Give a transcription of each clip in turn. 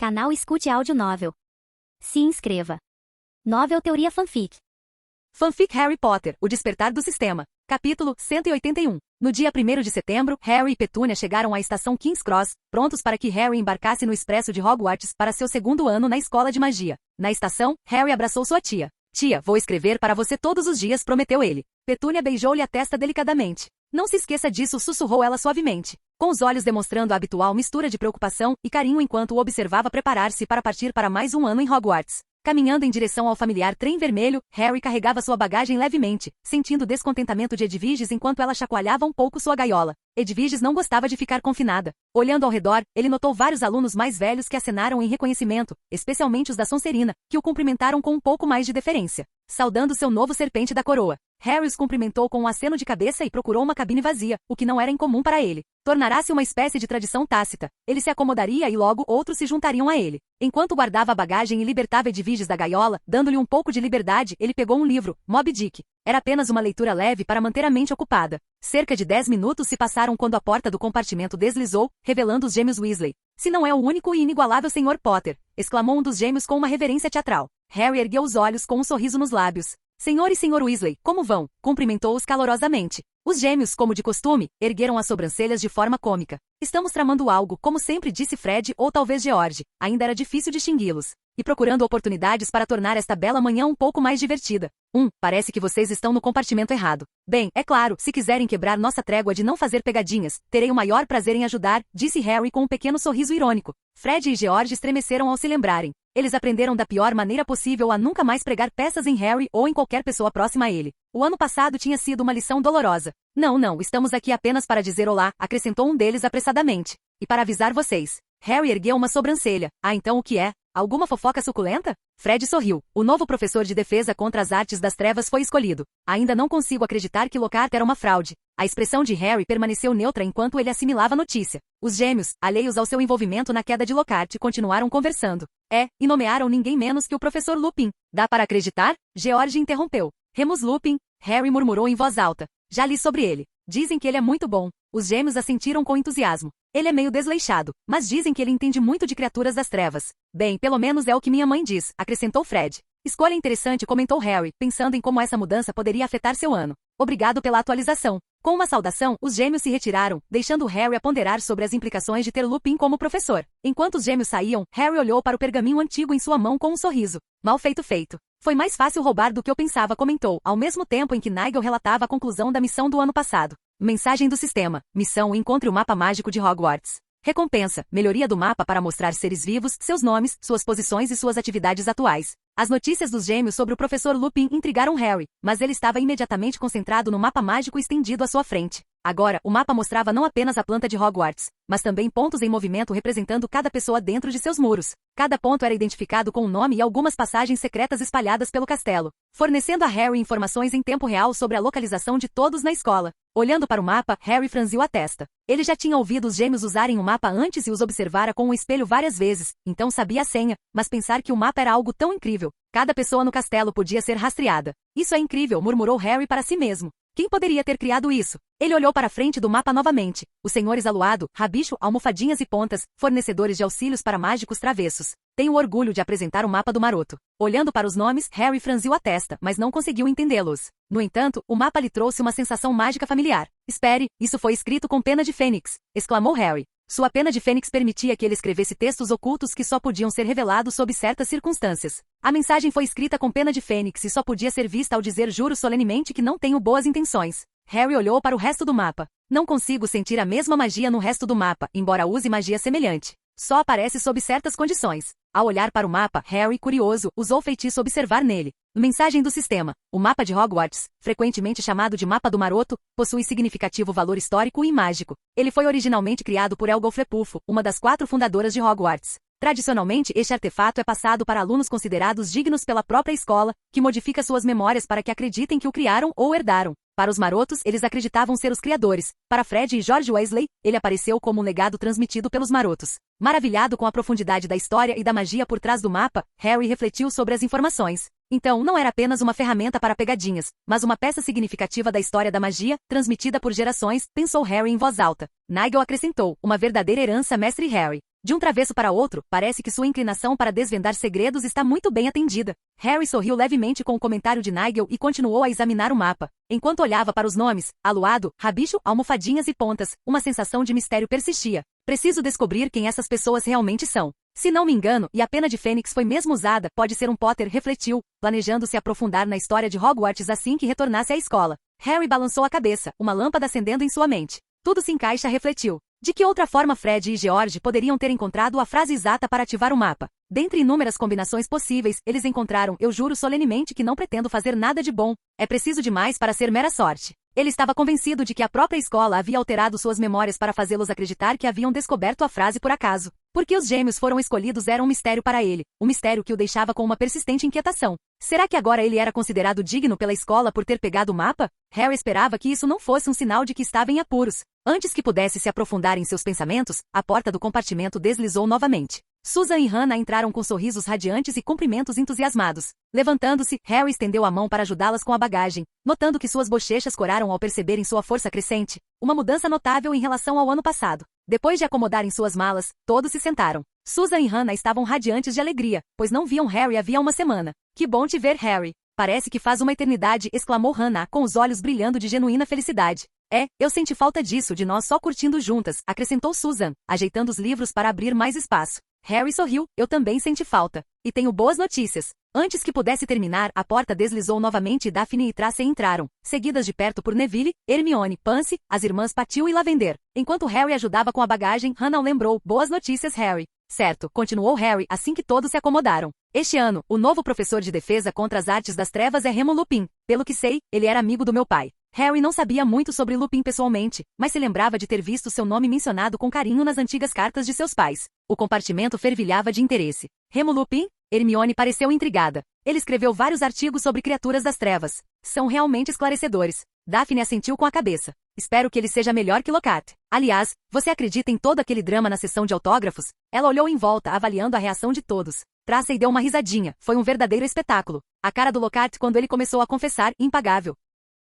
Canal Escute Áudio Novel. Se inscreva. Novel Teoria Fanfic. Fanfic Harry Potter, O Despertar do Sistema. Capítulo 181. No dia 1º de setembro, Harry e Petúnia chegaram à estação King's Cross, prontos para que Harry embarcasse no expresso de Hogwarts para seu segundo ano na escola de magia. Na estação, Harry abraçou sua tia. Tia, vou escrever para você todos os dias, prometeu ele. Petúnia beijou-lhe a testa delicadamente. Não se esqueça disso, sussurrou ela suavemente, com os olhos demonstrando a habitual mistura de preocupação e carinho enquanto o observava preparar-se para partir para mais um ano em Hogwarts. Caminhando em direção ao familiar trem vermelho, Harry carregava sua bagagem levemente, sentindo descontentamento de Edwiges enquanto ela chacoalhava um pouco sua gaiola. Edwiges não gostava de ficar confinada. Olhando ao redor, ele notou vários alunos mais velhos que acenaram em reconhecimento, especialmente os da Sonserina, que o cumprimentaram com um pouco mais de deferência, saudando seu novo serpente da coroa. Harry os cumprimentou com um aceno de cabeça e procurou uma cabine vazia, o que não era incomum para ele. Tornará-se uma espécie de tradição tácita. Ele se acomodaria e logo outros se juntariam a ele. Enquanto guardava a bagagem e libertava Edwiges da gaiola, dando-lhe um pouco de liberdade, ele pegou um livro, Moby Dick. Era apenas uma leitura leve para manter a mente ocupada. Cerca de 10 minutos se passaram quando a porta do compartimento deslizou, revelando os gêmeos Weasley. Se não é o único e inigualável Sr. Potter, exclamou um dos gêmeos com uma reverência teatral. Harry ergueu os olhos com um sorriso nos lábios. Senhor e Sr. Weasley, como vão? Cumprimentou-os calorosamente. Os gêmeos, como de costume, ergueram as sobrancelhas de forma cômica. Estamos tramando algo, como sempre disse Fred ou talvez George. Ainda era difícil distingui-los. E procurando oportunidades para tornar esta bela manhã um pouco mais divertida. Parece que vocês estão no compartimento errado. Bem, é claro, se quiserem quebrar nossa trégua de não fazer pegadinhas, terei o maior prazer em ajudar, disse Harry com um pequeno sorriso irônico. Fred e George estremeceram ao se lembrarem. Eles aprenderam da pior maneira possível a nunca mais pregar peças em Harry ou em qualquer pessoa próxima a ele. O ano passado tinha sido uma lição dolorosa. Não, estamos aqui apenas para dizer olá, acrescentou um deles apressadamente. E para avisar vocês. Harry ergueu uma sobrancelha. Ah, então o que é? Alguma fofoca suculenta? Fred sorriu. O novo professor de defesa contra as artes das trevas foi escolhido. Ainda não consigo acreditar que Lockhart era uma fraude. A expressão de Harry permaneceu neutra enquanto ele assimilava a notícia. Os gêmeos, alheios ao seu envolvimento na queda de Lockhart, continuaram conversando. E nomearam ninguém menos que o professor Lupin. Dá para acreditar? George interrompeu. Remus Lupin, Harry murmurou em voz alta. Já li sobre ele. Dizem que ele é muito bom. Os gêmeos assentiram com entusiasmo. Ele é meio desleixado, mas dizem que ele entende muito de criaturas das trevas. Bem, pelo menos é o que minha mãe diz, acrescentou Fred. Escolha interessante, comentou Harry, pensando em como essa mudança poderia afetar seu ano. Obrigado pela atualização. Com uma saudação, os gêmeos se retiraram, deixando Harry a ponderar sobre as implicações de ter Lupin como professor. Enquanto os gêmeos saíam, Harry olhou para o pergaminho antigo em sua mão com um sorriso. Mal feito feito. Foi mais fácil roubar do que eu pensava, comentou, ao mesmo tempo em que Nigel relatava a conclusão da missão do ano passado. Mensagem do sistema. Missão: encontre o mapa mágico de Hogwarts. Recompensa: melhoria do mapa para mostrar seres vivos, seus nomes, suas posições e suas atividades atuais. As notícias dos gêmeos sobre o professor Lupin intrigaram Harry, mas ele estava imediatamente concentrado no mapa mágico estendido à sua frente. Agora, o mapa mostrava não apenas a planta de Hogwarts, mas também pontos em movimento representando cada pessoa dentro de seus muros. Cada ponto era identificado com um nome e algumas passagens secretas espalhadas pelo castelo, fornecendo a Harry informações em tempo real sobre a localização de todos na escola. Olhando para o mapa, Harry franziu a testa. Ele já tinha ouvido os gêmeos usarem o mapa antes e os observara com um espelho várias vezes, então sabia a senha, mas pensar que o mapa era algo tão incrível. Cada pessoa no castelo podia ser rastreada. Isso é incrível, murmurou Harry para si mesmo. Quem poderia ter criado isso? Ele olhou para a frente do mapa novamente. Os senhores Aluado, Rabicho, Almofadinhas e Pontas, fornecedores de auxílios para mágicos travessos. Tenho orgulho de apresentar o mapa do Maroto. Olhando para os nomes, Harry franziu a testa, mas não conseguiu entendê-los. No entanto, o mapa lhe trouxe uma sensação mágica familiar. Espere, isso foi escrito com pena de fênix, exclamou Harry. Sua pena de fênix permitia que ele escrevesse textos ocultos que só podiam ser revelados sob certas circunstâncias. A mensagem foi escrita com pena de fênix e só podia ser vista ao dizer juro solenemente que não tenho boas intenções. Harry olhou para o resto do mapa. Não consigo sentir a mesma magia no resto do mapa, embora use magia semelhante. Só aparece sob certas condições. Ao olhar para o mapa, Harry, curioso, usou feitiço observar nele. Mensagem do sistema. O mapa de Hogwarts, frequentemente chamado de Mapa do Maroto, possui significativo valor histórico e mágico. Ele foi originalmente criado por Helga Flepuffo, uma das 4 fundadoras de Hogwarts. Tradicionalmente, este artefato é passado para alunos considerados dignos pela própria escola, que modifica suas memórias para que acreditem que o criaram ou herdaram. Para os marotos, eles acreditavam ser os criadores. Para Fred e George Weasley, ele apareceu como um legado transmitido pelos marotos. Maravilhado com a profundidade da história e da magia por trás do mapa, Harry refletiu sobre as informações. Então, não era apenas uma ferramenta para pegadinhas, mas uma peça significativa da história da magia, transmitida por gerações, pensou Harry em voz alta. Nigel acrescentou, uma verdadeira herança, mestre Harry. De um travesso para outro, parece que sua inclinação para desvendar segredos está muito bem atendida. Harry sorriu levemente com o comentário de Nigel e continuou a examinar o mapa. Enquanto olhava para os nomes, aluado, rabicho, almofadinhas e pontas, uma sensação de mistério persistia. Preciso descobrir quem essas pessoas realmente são. Se não me engano, e a pena de Fênix foi mesmo usada, pode ser um Potter, refletiu, planejando se aprofundar na história de Hogwarts assim que retornasse à escola. Harry balançou a cabeça, uma lâmpada acendendo em sua mente. Tudo se encaixa, refletiu. De que outra forma Fred e George poderiam ter encontrado a frase exata para ativar o mapa? Dentre inúmeras combinações possíveis, eles encontraram, eu juro solenemente que não pretendo fazer nada de bom. É preciso demais para ser mera sorte. Ele estava convencido de que a própria escola havia alterado suas memórias para fazê-los acreditar que haviam descoberto a frase por acaso. Porque os gêmeos foram escolhidos era um mistério para ele, um mistério que o deixava com uma persistente inquietação. Será que agora ele era considerado digno pela escola por ter pegado o mapa? Harry esperava que isso não fosse um sinal de que estava em apuros. Antes que pudesse se aprofundar em seus pensamentos, a porta do compartimento deslizou novamente. Susan e Hannah entraram com sorrisos radiantes e cumprimentos entusiasmados. Levantando-se, Harry estendeu a mão para ajudá-las com a bagagem, notando que suas bochechas coraram ao perceberem sua força crescente, uma mudança notável em relação ao ano passado. Depois de acomodarem suas malas, todos se sentaram. Susan e Hannah estavam radiantes de alegria, pois não viam Harry havia uma semana. Que bom te ver, Harry. Parece que faz uma eternidade, exclamou Hannah, com os olhos brilhando de genuína felicidade. É, eu senti falta disso, de nós só curtindo juntas, acrescentou Susan, ajeitando os livros para abrir mais espaço. Harry sorriu, eu também senti falta. E tenho boas notícias. Antes que pudesse terminar, a porta deslizou novamente e Daphne e Tracy entraram, seguidas de perto por Neville, Hermione, Pansy, as irmãs Patil e Lavender. Enquanto Harry ajudava com a bagagem, Hannah o lembrou, boas notícias, Harry. Certo, continuou Harry assim que todos se acomodaram. Este ano, o novo professor de defesa contra as artes das trevas é Remo Lupin. Pelo que sei, ele era amigo do meu pai. Harry não sabia muito sobre Lupin pessoalmente, mas se lembrava de ter visto seu nome mencionado com carinho nas antigas cartas de seus pais. O compartimento fervilhava de interesse. Remo Lupin? Hermione pareceu intrigada. Ele escreveu vários artigos sobre criaturas das trevas. São realmente esclarecedores. Daphne assentiu com a cabeça. Espero que ele seja melhor que Lockhart. Aliás, você acredita em todo aquele drama na sessão de autógrafos? Ela olhou em volta, avaliando a reação de todos. Tracy deu uma risadinha. Foi um verdadeiro espetáculo. A cara do Lockhart quando ele começou a confessar, impagável.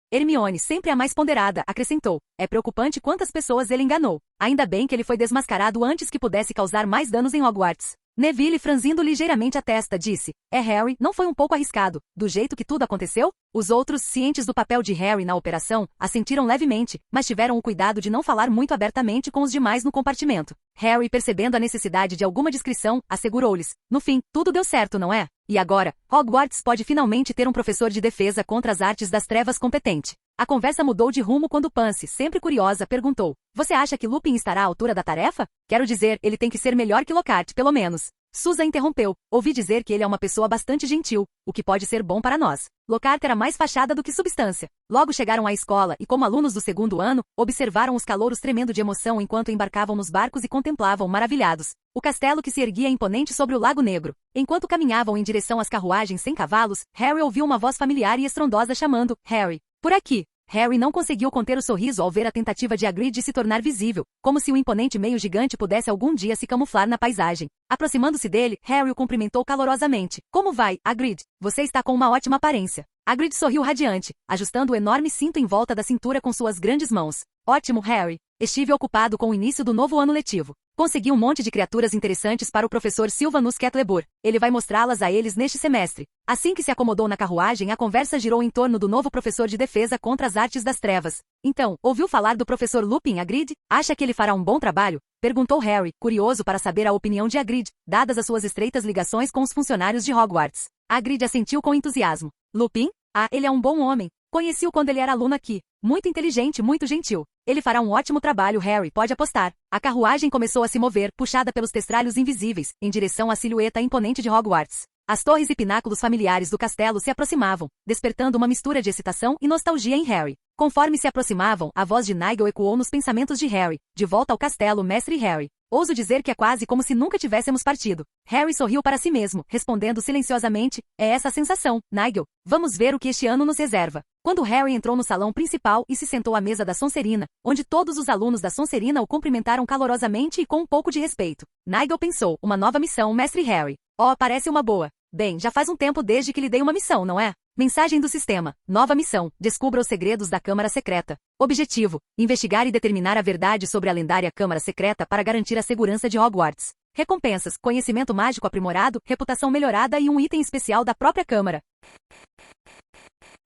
Hermione, sempre a mais ponderada, acrescentou. É preocupante quantas pessoas ele enganou. Ainda bem que ele foi desmascarado antes que pudesse causar mais danos em Hogwarts. Neville, franzindo ligeiramente a testa, disse. É Harry, não foi um pouco arriscado, do jeito que tudo aconteceu? Os outros, cientes do papel de Harry na operação, assentiram levemente, mas tiveram o cuidado de não falar muito abertamente com os demais no compartimento. Harry, percebendo a necessidade de alguma discrição, assegurou-lhes. No fim, tudo deu certo, não é? E agora, Hogwarts pode finalmente ter um professor de defesa contra as artes das trevas competente. A conversa mudou de rumo quando Pansy, sempre curiosa, perguntou. Você acha que Lupin estará à altura da tarefa? Quero dizer, ele tem que ser melhor que Lockhart, pelo menos. Susan interrompeu. Ouvi dizer que ele é uma pessoa bastante gentil, o que pode ser bom para nós. Lockhart era mais fachada do que substância. Logo chegaram à escola e, como alunos do segundo ano, observaram os calouros tremendo de emoção enquanto embarcavam nos barcos e contemplavam, maravilhados, o castelo que se erguia imponente sobre o Lago Negro. Enquanto caminhavam em direção às carruagens sem cavalos, Harry ouviu uma voz familiar e estrondosa chamando, Harry. Por aqui. Harry não conseguiu conter o sorriso ao ver a tentativa de Hagrid de se tornar visível, como se o imponente meio-gigante pudesse algum dia se camuflar na paisagem. Aproximando-se dele, Harry o cumprimentou calorosamente. Como vai, Hagrid? Você está com uma ótima aparência. Hagrid sorriu radiante, ajustando o enorme cinto em volta da cintura com suas grandes mãos. Ótimo, Harry. Estive ocupado com o início do novo ano letivo. Consegui um monte de criaturas interessantes para o professor Silvanus Quetlebur. Ele vai mostrá-las a eles neste semestre. Assim que se acomodou na carruagem, a conversa girou em torno do novo professor de defesa contra as artes das trevas. Então, ouviu falar do professor Lupin, Hagrid? Acha que ele fará um bom trabalho? Perguntou Harry, curioso para saber a opinião de Hagrid, dadas as suas estreitas ligações com os funcionários de Hogwarts. Hagrid assentiu com entusiasmo. Lupin? Ah, ele é um bom homem. Conheci-o quando ele era aluno aqui. Muito inteligente, muito gentil. Ele fará um ótimo trabalho, Harry, pode apostar. A carruagem começou a se mover, puxada pelos testralhos invisíveis, em direção à silhueta imponente de Hogwarts. As torres e pináculos familiares do castelo se aproximavam, despertando uma mistura de excitação e nostalgia em Harry. Conforme se aproximavam, a voz de Nigel ecoou nos pensamentos de Harry. De volta ao castelo, mestre Harry. Ouso dizer que é quase como se nunca tivéssemos partido. Harry sorriu para si mesmo, respondendo silenciosamente, é essa a sensação, Nigel. Vamos ver o que este ano nos reserva. Quando Harry entrou no salão principal e se sentou à mesa da Sonserina, onde todos os alunos da Sonserina o cumprimentaram calorosamente e com um pouco de respeito. Nigel pensou, uma nova missão, mestre Harry. Oh, parece uma boa. Bem, já faz um tempo desde que lhe dei uma missão, não é? Mensagem do sistema. Nova missão. Descubra os segredos da Câmara Secreta. Objetivo. Investigar e determinar a verdade sobre a lendária Câmara Secreta para garantir a segurança de Hogwarts. Recompensas, conhecimento mágico aprimorado, reputação melhorada e um item especial da própria Câmara.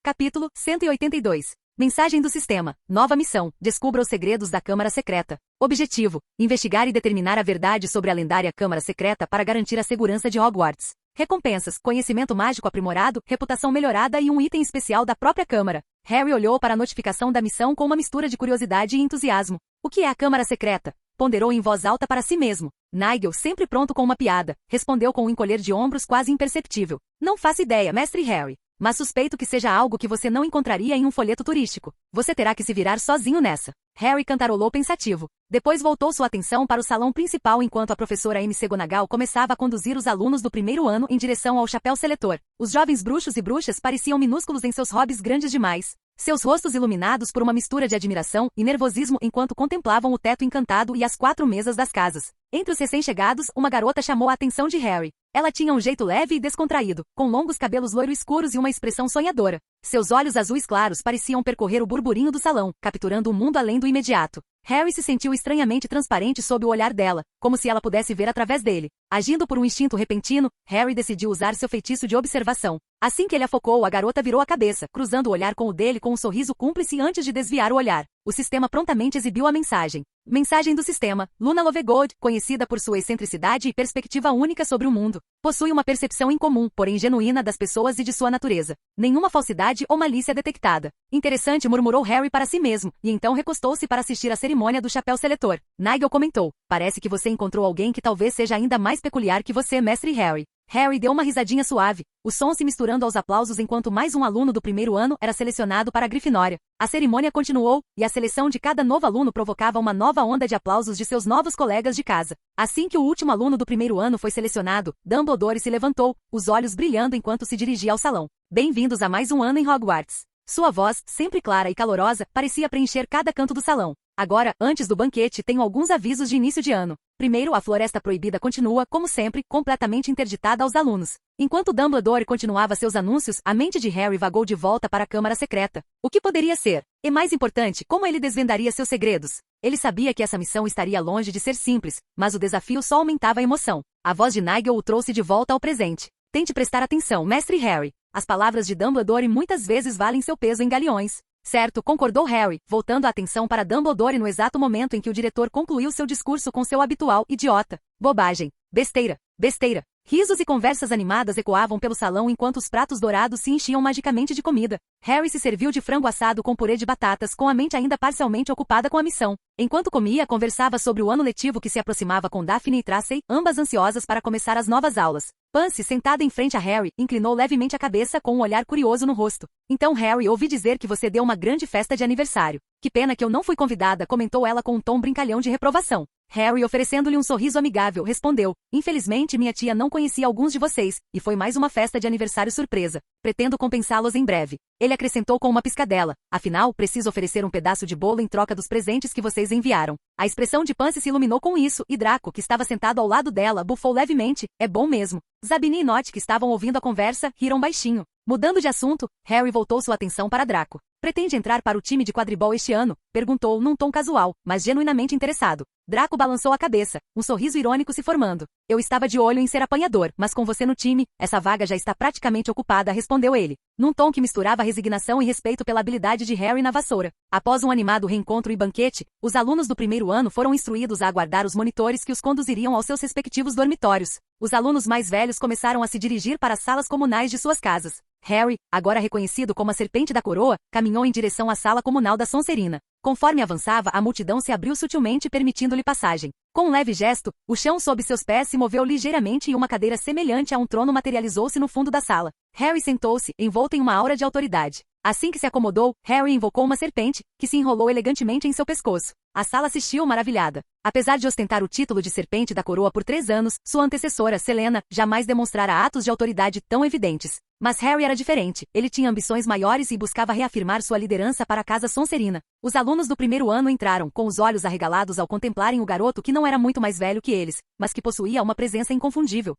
Capítulo 182. Mensagem do sistema. Nova missão. Descubra os segredos da Câmara Secreta. Objetivo: investigar e determinar a verdade sobre a lendária Câmara Secreta para garantir a segurança de Hogwarts. Recompensas, conhecimento mágico aprimorado, reputação melhorada e um item especial da própria Câmara. Harry olhou para a notificação da missão com uma mistura de curiosidade e entusiasmo. O que é a Câmara Secreta? Ponderou em voz alta para si mesmo. Nigel, sempre pronto com uma piada, respondeu com um encolher de ombros quase imperceptível. Não faço ideia, mestre Harry. Mas suspeito que seja algo que você não encontraria em um folheto turístico. Você terá que se virar sozinho nessa. Harry cantarolou pensativo. Depois voltou sua atenção para o salão principal enquanto a professora McGonagall começava a conduzir os alunos do primeiro ano em direção ao chapéu seletor. Os jovens bruxos e bruxas pareciam minúsculos em seus hobbies grandes demais. Seus rostos iluminados por uma mistura de admiração e nervosismo enquanto contemplavam o teto encantado e as 4 mesas das casas. Entre os recém-chegados, uma garota chamou a atenção de Harry. Ela tinha um jeito leve e descontraído, com longos cabelos loiro escuros e uma expressão sonhadora. Seus olhos azuis claros pareciam percorrer o burburinho do salão, capturando o mundo além do imediato. Harry se sentiu estranhamente transparente sob o olhar dela, como se ela pudesse ver através dele. Agindo por um instinto repentino, Harry decidiu usar seu feitiço de observação. Assim que ele a focou, a garota virou a cabeça, cruzando o olhar com o dele com um sorriso cúmplice antes de desviar o olhar. O sistema prontamente exibiu a mensagem. Mensagem do sistema. Luna Lovegood, conhecida por sua excentricidade e perspectiva única sobre o mundo, possui uma percepção incomum, porém genuína das pessoas e de sua natureza. Nenhuma falsidade ou malícia detectada. Interessante, murmurou Harry para si mesmo, e então recostou-se para assistir à cerimônia do chapéu seletor. Nigel comentou. Parece que você encontrou alguém que talvez seja ainda mais peculiar que você, mestre Harry. Harry deu uma risadinha suave, o som se misturando aos aplausos enquanto mais um aluno do primeiro ano era selecionado para a Grifinória. A cerimônia continuou, e a seleção de cada novo aluno provocava uma nova onda de aplausos de seus novos colegas de casa. Assim que o último aluno do primeiro ano foi selecionado, Dumbledore se levantou, os olhos brilhando enquanto se dirigia ao salão. Bem-vindos a mais um ano em Hogwarts. Sua voz, sempre clara e calorosa, parecia preencher cada canto do salão. Agora, antes do banquete, tenho alguns avisos de início de ano. Primeiro, a Floresta Proibida continua, como sempre, completamente interditada aos alunos. Enquanto Dumbledore continuava seus anúncios, a mente de Harry vagou de volta para a Câmara Secreta. O que poderia ser? E mais importante, como ele desvendaria seus segredos? Ele sabia que essa missão estaria longe de ser simples, mas o desafio só aumentava a emoção. A voz de Nigel o trouxe de volta ao presente. Tente prestar atenção, mestre Harry. As palavras de Dumbledore muitas vezes valem seu peso em galeões. Certo, concordou Harry, voltando a atenção para Dumbledore no exato momento em que o diretor concluiu seu discurso com seu habitual idiota. Bobagem. Besteira. Besteira. Risos e conversas animadas ecoavam pelo salão enquanto os pratos dourados se enchiam magicamente de comida. Harry se serviu de frango assado com purê de batatas, com a mente ainda parcialmente ocupada com a missão. Enquanto comia, conversava sobre o ano letivo que se aproximava com Daphne e Tracy, ambas ansiosas para começar as novas aulas. Pansy, sentada em frente a Harry, inclinou levemente a cabeça com um olhar curioso no rosto. Então Harry, ouvi dizer que você deu uma grande festa de aniversário. Que pena que eu não fui convidada, comentou ela com um tom brincalhão de reprovação. Harry, oferecendo-lhe um sorriso amigável, respondeu. Infelizmente minha tia não conhecia alguns de vocês, e foi mais uma festa de aniversário surpresa. Pretendo compensá-los em breve. Ele acrescentou com uma piscadela. Afinal, preciso oferecer um pedaço de bolo em troca dos presentes que vocês enviaram. A expressão de Pansy se iluminou com isso, e Draco, que estava sentado ao lado dela, bufou levemente. É bom mesmo. Zabini e Nott, que estavam ouvindo a conversa, riram baixinho. Mudando de assunto, Harry voltou sua atenção para Draco. Pretende entrar para o time de quadribol este ano? Perguntou num tom casual, mas genuinamente interessado. Draco balançou a cabeça, um sorriso irônico se formando. Eu estava de olho em ser apanhador, mas com você no time, essa vaga já está praticamente ocupada, respondeu ele, num tom que misturava resignação e respeito pela habilidade de Harry na vassoura. Após um animado reencontro e banquete, os alunos do primeiro ano foram instruídos a aguardar os monitores que os conduziriam aos seus respectivos dormitórios. Os alunos mais velhos começaram a se dirigir para as salas comunais de suas casas. Harry, agora reconhecido como a Serpente da Coroa, caminhou em direção à sala comunal da Sonserina. Conforme avançava, a multidão se abriu sutilmente permitindo-lhe passagem. Com um leve gesto, o chão sob seus pés se moveu ligeiramente e uma cadeira semelhante a um trono materializou-se no fundo da sala. Harry sentou-se, envolto em uma aura de autoridade. Assim que se acomodou, Harry invocou uma serpente, que se enrolou elegantemente em seu pescoço. A sala assistiu maravilhada. Apesar de ostentar o título de Serpente da Coroa por 3 anos, sua antecessora, Selena, jamais demonstrara atos de autoridade tão evidentes. Mas Harry era diferente, ele tinha ambições maiores e buscava reafirmar sua liderança para a Casa Sonserina. Os alunos do primeiro ano entraram, com os olhos arregalados ao contemplarem o garoto que não era muito mais velho que eles, mas que possuía uma presença inconfundível.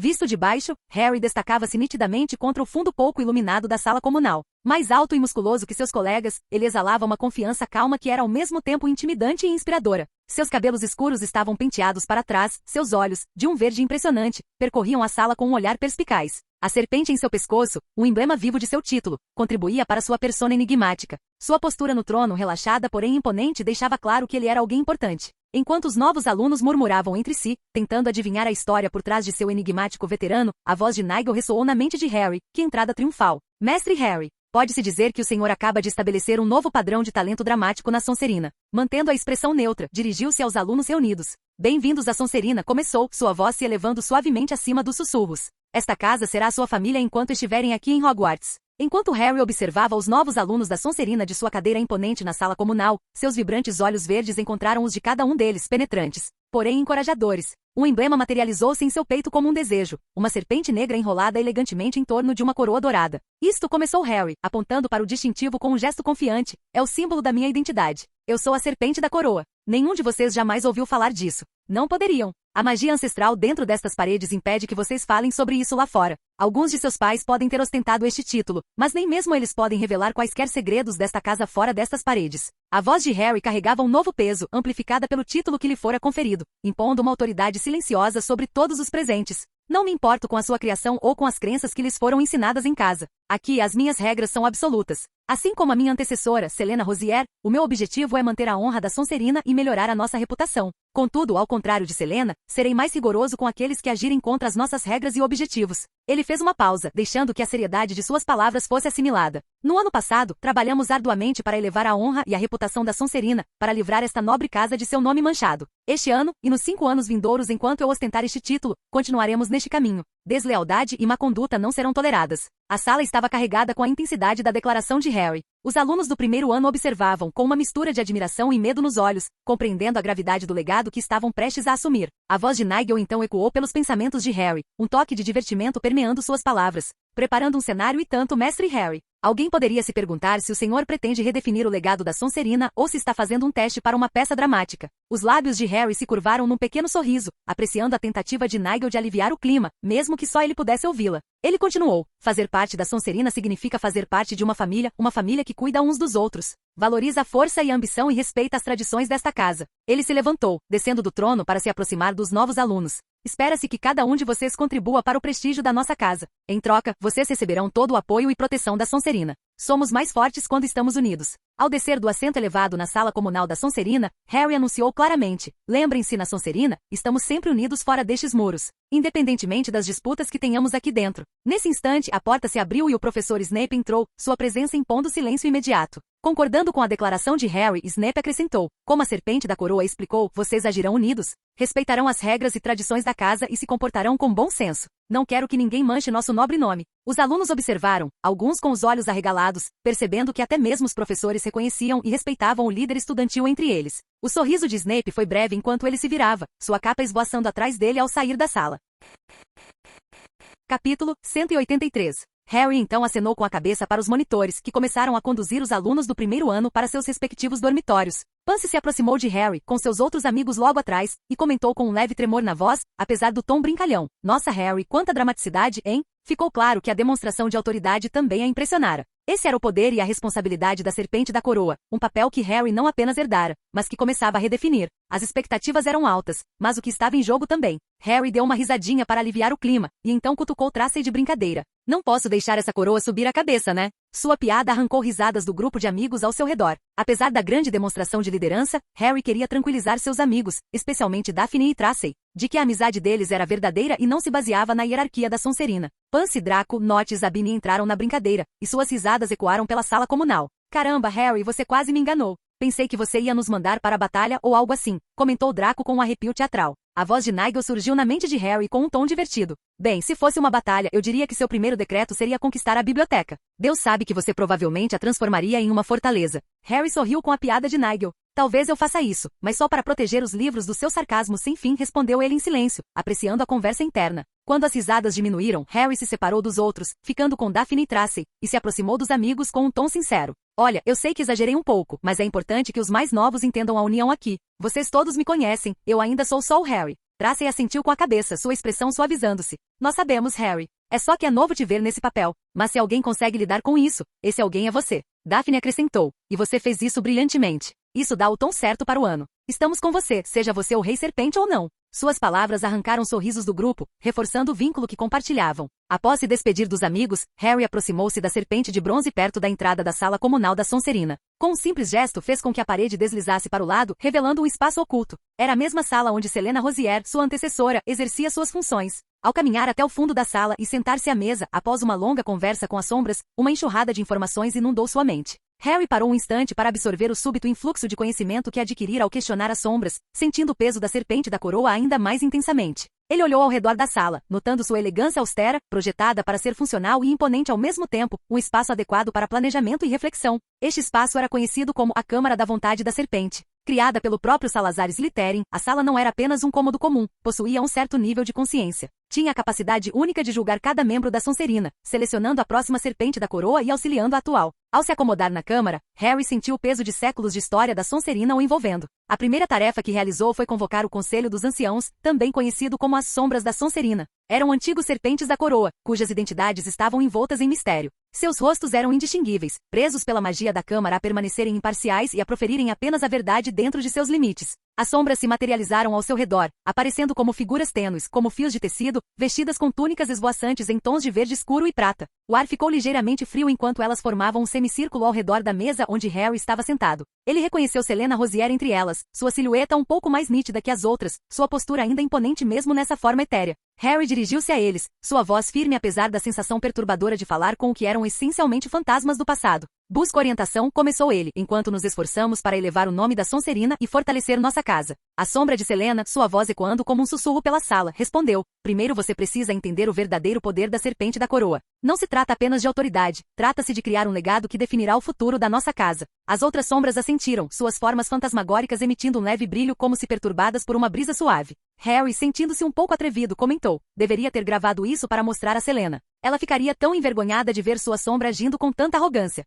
Visto de baixo, Harry destacava-se nitidamente contra o fundo pouco iluminado da sala comunal. Mais alto e musculoso que seus colegas, ele exalava uma confiança calma que era ao mesmo tempo intimidante e inspiradora. Seus cabelos escuros estavam penteados para trás, seus olhos, de um verde impressionante, percorriam a sala com um olhar perspicaz. A serpente em seu pescoço, o emblema vivo de seu título, contribuía para sua persona enigmática. Sua postura no trono, relaxada porém imponente, deixava claro que ele era alguém importante. Enquanto os novos alunos murmuravam entre si, tentando adivinhar a história por trás de seu enigmático veterano, a voz de Nigel ressoou na mente de Harry, que entrada triunfal. Mestre Harry, pode-se dizer que o senhor acaba de estabelecer um novo padrão de talento dramático na Sonserina. Mantendo a expressão neutra, dirigiu-se aos alunos reunidos. Bem-vindos à Sonserina, começou, sua voz se elevando suavemente acima dos sussurros. Esta casa será a sua família enquanto estiverem aqui em Hogwarts. Enquanto Harry observava os novos alunos da Sonserina de sua cadeira imponente na sala comunal, seus vibrantes olhos verdes encontraram os de cada um deles penetrantes, porém encorajadores. Um emblema materializou-se em seu peito como um desejo, uma serpente negra enrolada elegantemente em torno de uma coroa dourada. Isto, começou Harry, apontando para o distintivo com um gesto confiante, é o símbolo da minha identidade. Eu sou a serpente da coroa. Nenhum de vocês jamais ouviu falar disso. Não poderiam. A magia ancestral dentro destas paredes impede que vocês falem sobre isso lá fora. Alguns de seus pais podem ter ostentado este título, mas nem mesmo eles podem revelar quaisquer segredos desta casa fora destas paredes. A voz de Harry carregava um novo peso, amplificada pelo título que lhe fora conferido, impondo uma autoridade silenciosa sobre todos os presentes. Não me importo com a sua criação ou com as crenças que lhes foram ensinadas em casa. Aqui as minhas regras são absolutas. Assim como a minha antecessora, Selena Rosier, o meu objetivo é manter a honra da Sonserina e melhorar a nossa reputação. Contudo, ao contrário de Selena, serei mais rigoroso com aqueles que agirem contra as nossas regras e objetivos. Ele fez uma pausa, deixando que a seriedade de suas palavras fosse assimilada. No ano passado, trabalhamos arduamente para elevar a honra e a reputação da Sonserina, para livrar esta nobre casa de seu nome manchado. Este ano, e nos 5 anos vindouros enquanto eu ostentar este título, continuaremos neste caminho. Deslealdade e má conduta não serão toleradas. A sala estava carregada com a intensidade da declaração de Harry. Os alunos do primeiro ano observavam, com uma mistura de admiração e medo nos olhos, compreendendo a gravidade do legado que estavam prestes a assumir. A voz de Nigel então ecoou pelos pensamentos de Harry, um toque de divertimento permeando suas palavras, preparando um cenário e tanto, mestre Harry. Alguém poderia se perguntar se o senhor pretende redefinir o legado da Sonserina ou se está fazendo um teste para uma peça dramática. Os lábios de Harry se curvaram num pequeno sorriso, apreciando a tentativa de Nigel de aliviar o clima, mesmo que só ele pudesse ouvi-la. Ele continuou: fazer parte da Sonserina significa fazer parte de uma família que cuida uns dos outros, valoriza a força e a ambição e respeita as tradições desta casa. Ele se levantou, descendo do trono para se aproximar dos novos alunos. Espera-se que cada um de vocês contribua para o prestígio da nossa casa. Em troca, vocês receberão todo o apoio e proteção da Sonserina. Somos mais fortes quando estamos unidos. Ao descer do assento elevado na sala comunal da Sonserina, Harry anunciou claramente: lembrem-se, na Sonserina, estamos sempre unidos fora destes muros, independentemente das disputas que tenhamos aqui dentro. Nesse instante, a porta se abriu e o professor Snape entrou, sua presença impondo silêncio imediato. Concordando com a declaração de Harry, Snape acrescentou: como a serpente da coroa explicou, vocês agirão unidos, respeitarão as regras e tradições da casa e se comportarão com bom senso. Não quero que ninguém manche nosso nobre nome. Os alunos observaram, alguns com os olhos arregalados, percebendo que até mesmo os professores reconheciam e respeitavam o líder estudantil entre eles. O sorriso de Snape foi breve enquanto ele se virava, sua capa esvoaçando atrás dele ao sair da sala. Capítulo 183. Harry então acenou com a cabeça para os monitores, que começaram a conduzir os alunos do primeiro ano para seus respectivos dormitórios. Pansy se aproximou de Harry, com seus outros amigos logo atrás, e comentou com um leve tremor na voz, apesar do tom brincalhão: nossa, Harry, quanta dramaticidade, hein? Ficou claro que a demonstração de autoridade também a impressionara. Esse era o poder e a responsabilidade da serpente da coroa, um papel que Harry não apenas herdara, mas que começava a redefinir. As expectativas eram altas, mas o que estava em jogo também. Harry deu uma risadinha para aliviar o clima, e então cutucou Tracy de brincadeira. Não posso deixar essa coroa subir a cabeça, né? Sua piada arrancou risadas do grupo de amigos ao seu redor. Apesar da grande demonstração de liderança, Harry queria tranquilizar seus amigos, especialmente Daphne e Tracy, de que a amizade deles era verdadeira e não se baseava na hierarquia da Sonserina. Pansy, Draco, Nott e Zabini entraram na brincadeira, e suas risadas ecoaram pela sala comunal. Caramba, Harry, você quase me enganou. Pensei que você ia nos mandar para a batalha ou algo assim, comentou Draco com um arrepio teatral. A voz de Nigel surgiu na mente de Harry com um tom divertido. Bem, se fosse uma batalha, eu diria que seu primeiro decreto seria conquistar a biblioteca. Deus sabe que você provavelmente a transformaria em uma fortaleza. Harry sorriu com a piada de Nigel. Talvez eu faça isso, mas só para proteger os livros do seu sarcasmo sem fim, respondeu ele em silêncio, apreciando a conversa interna. Quando as risadas diminuíram, Harry se separou dos outros, ficando com Daphne e Tracy, e se aproximou dos amigos com um tom sincero. Olha, eu sei que exagerei um pouco, mas é importante que os mais novos entendam a união aqui. Vocês todos me conhecem, eu ainda sou só o Harry. Tracy assentiu com a cabeça, sua expressão suavizando-se. Nós sabemos, Harry. É só que é novo te ver nesse papel. Mas se alguém consegue lidar com isso, esse alguém é você. Daphne acrescentou. E você fez isso brilhantemente. Isso dá o tom certo para o ano. Estamos com você, seja você o Rei Serpente ou não. Suas palavras arrancaram sorrisos do grupo, reforçando o vínculo que compartilhavam. Após se despedir dos amigos, Harry aproximou-se da serpente de bronze perto da entrada da sala comunal da Sonserina. Com um simples gesto fez com que a parede deslizasse para o lado, revelando um espaço oculto. Era a mesma sala onde Selena Rosier, sua antecessora, exercia suas funções. Ao caminhar até o fundo da sala e sentar-se à mesa, após uma longa conversa com as sombras, uma enxurrada de informações inundou sua mente. Harry parou um instante para absorver o súbito influxo de conhecimento que adquirira ao questionar as sombras, sentindo o peso da serpente da coroa ainda mais intensamente. Ele olhou ao redor da sala, notando sua elegância austera, projetada para ser funcional e imponente ao mesmo tempo, um espaço adequado para planejamento e reflexão. Este espaço era conhecido como a Câmara da Vontade da Serpente. Criada pelo próprio Salazar Slytherin, a sala não era apenas um cômodo comum, possuía um certo nível de consciência. Tinha a capacidade única de julgar cada membro da Sonserina, selecionando a próxima serpente da coroa e auxiliando a atual. Ao se acomodar na câmara, Harry sentiu o peso de séculos de história da Sonserina o envolvendo. A primeira tarefa que realizou foi convocar o Conselho dos Anciãos, também conhecido como as Sombras da Sonserina. Eram antigos serpentes da coroa, cujas identidades estavam envoltas em mistério. Seus rostos eram indistinguíveis, presos pela magia da Câmara a permanecerem imparciais e a proferirem apenas a verdade dentro de seus limites. As sombras se materializaram ao seu redor, aparecendo como figuras tênues, como fios de tecido, vestidas com túnicas esvoaçantes em tons de verde escuro e prata. O ar ficou ligeiramente frio enquanto elas formavam um semicírculo ao redor da mesa onde Harry estava sentado. Ele reconheceu Selena Rosier entre elas, sua silhueta um pouco mais nítida que as outras, sua postura ainda imponente mesmo nessa forma etérea. Harry dirigiu-se a eles, sua voz firme apesar da sensação perturbadora de falar com o que eram essencialmente fantasmas do passado. Busca orientação, começou ele, enquanto nos esforçamos para elevar o nome da Sonserina e fortalecer nossa casa. A sombra de Selena, sua voz ecoando como um sussurro pela sala, respondeu. Primeiro você precisa entender o verdadeiro poder da serpente da coroa. Não se trata apenas de autoridade, trata-se de criar um legado que definirá o futuro da nossa casa. As outras sombras assentiram, suas formas fantasmagóricas emitindo um leve brilho como se perturbadas por uma brisa suave. Harry, sentindo-se um pouco atrevido, comentou. Deveria ter gravado isso para mostrar a Selena. Ela ficaria tão envergonhada de ver sua sombra agindo com tanta arrogância.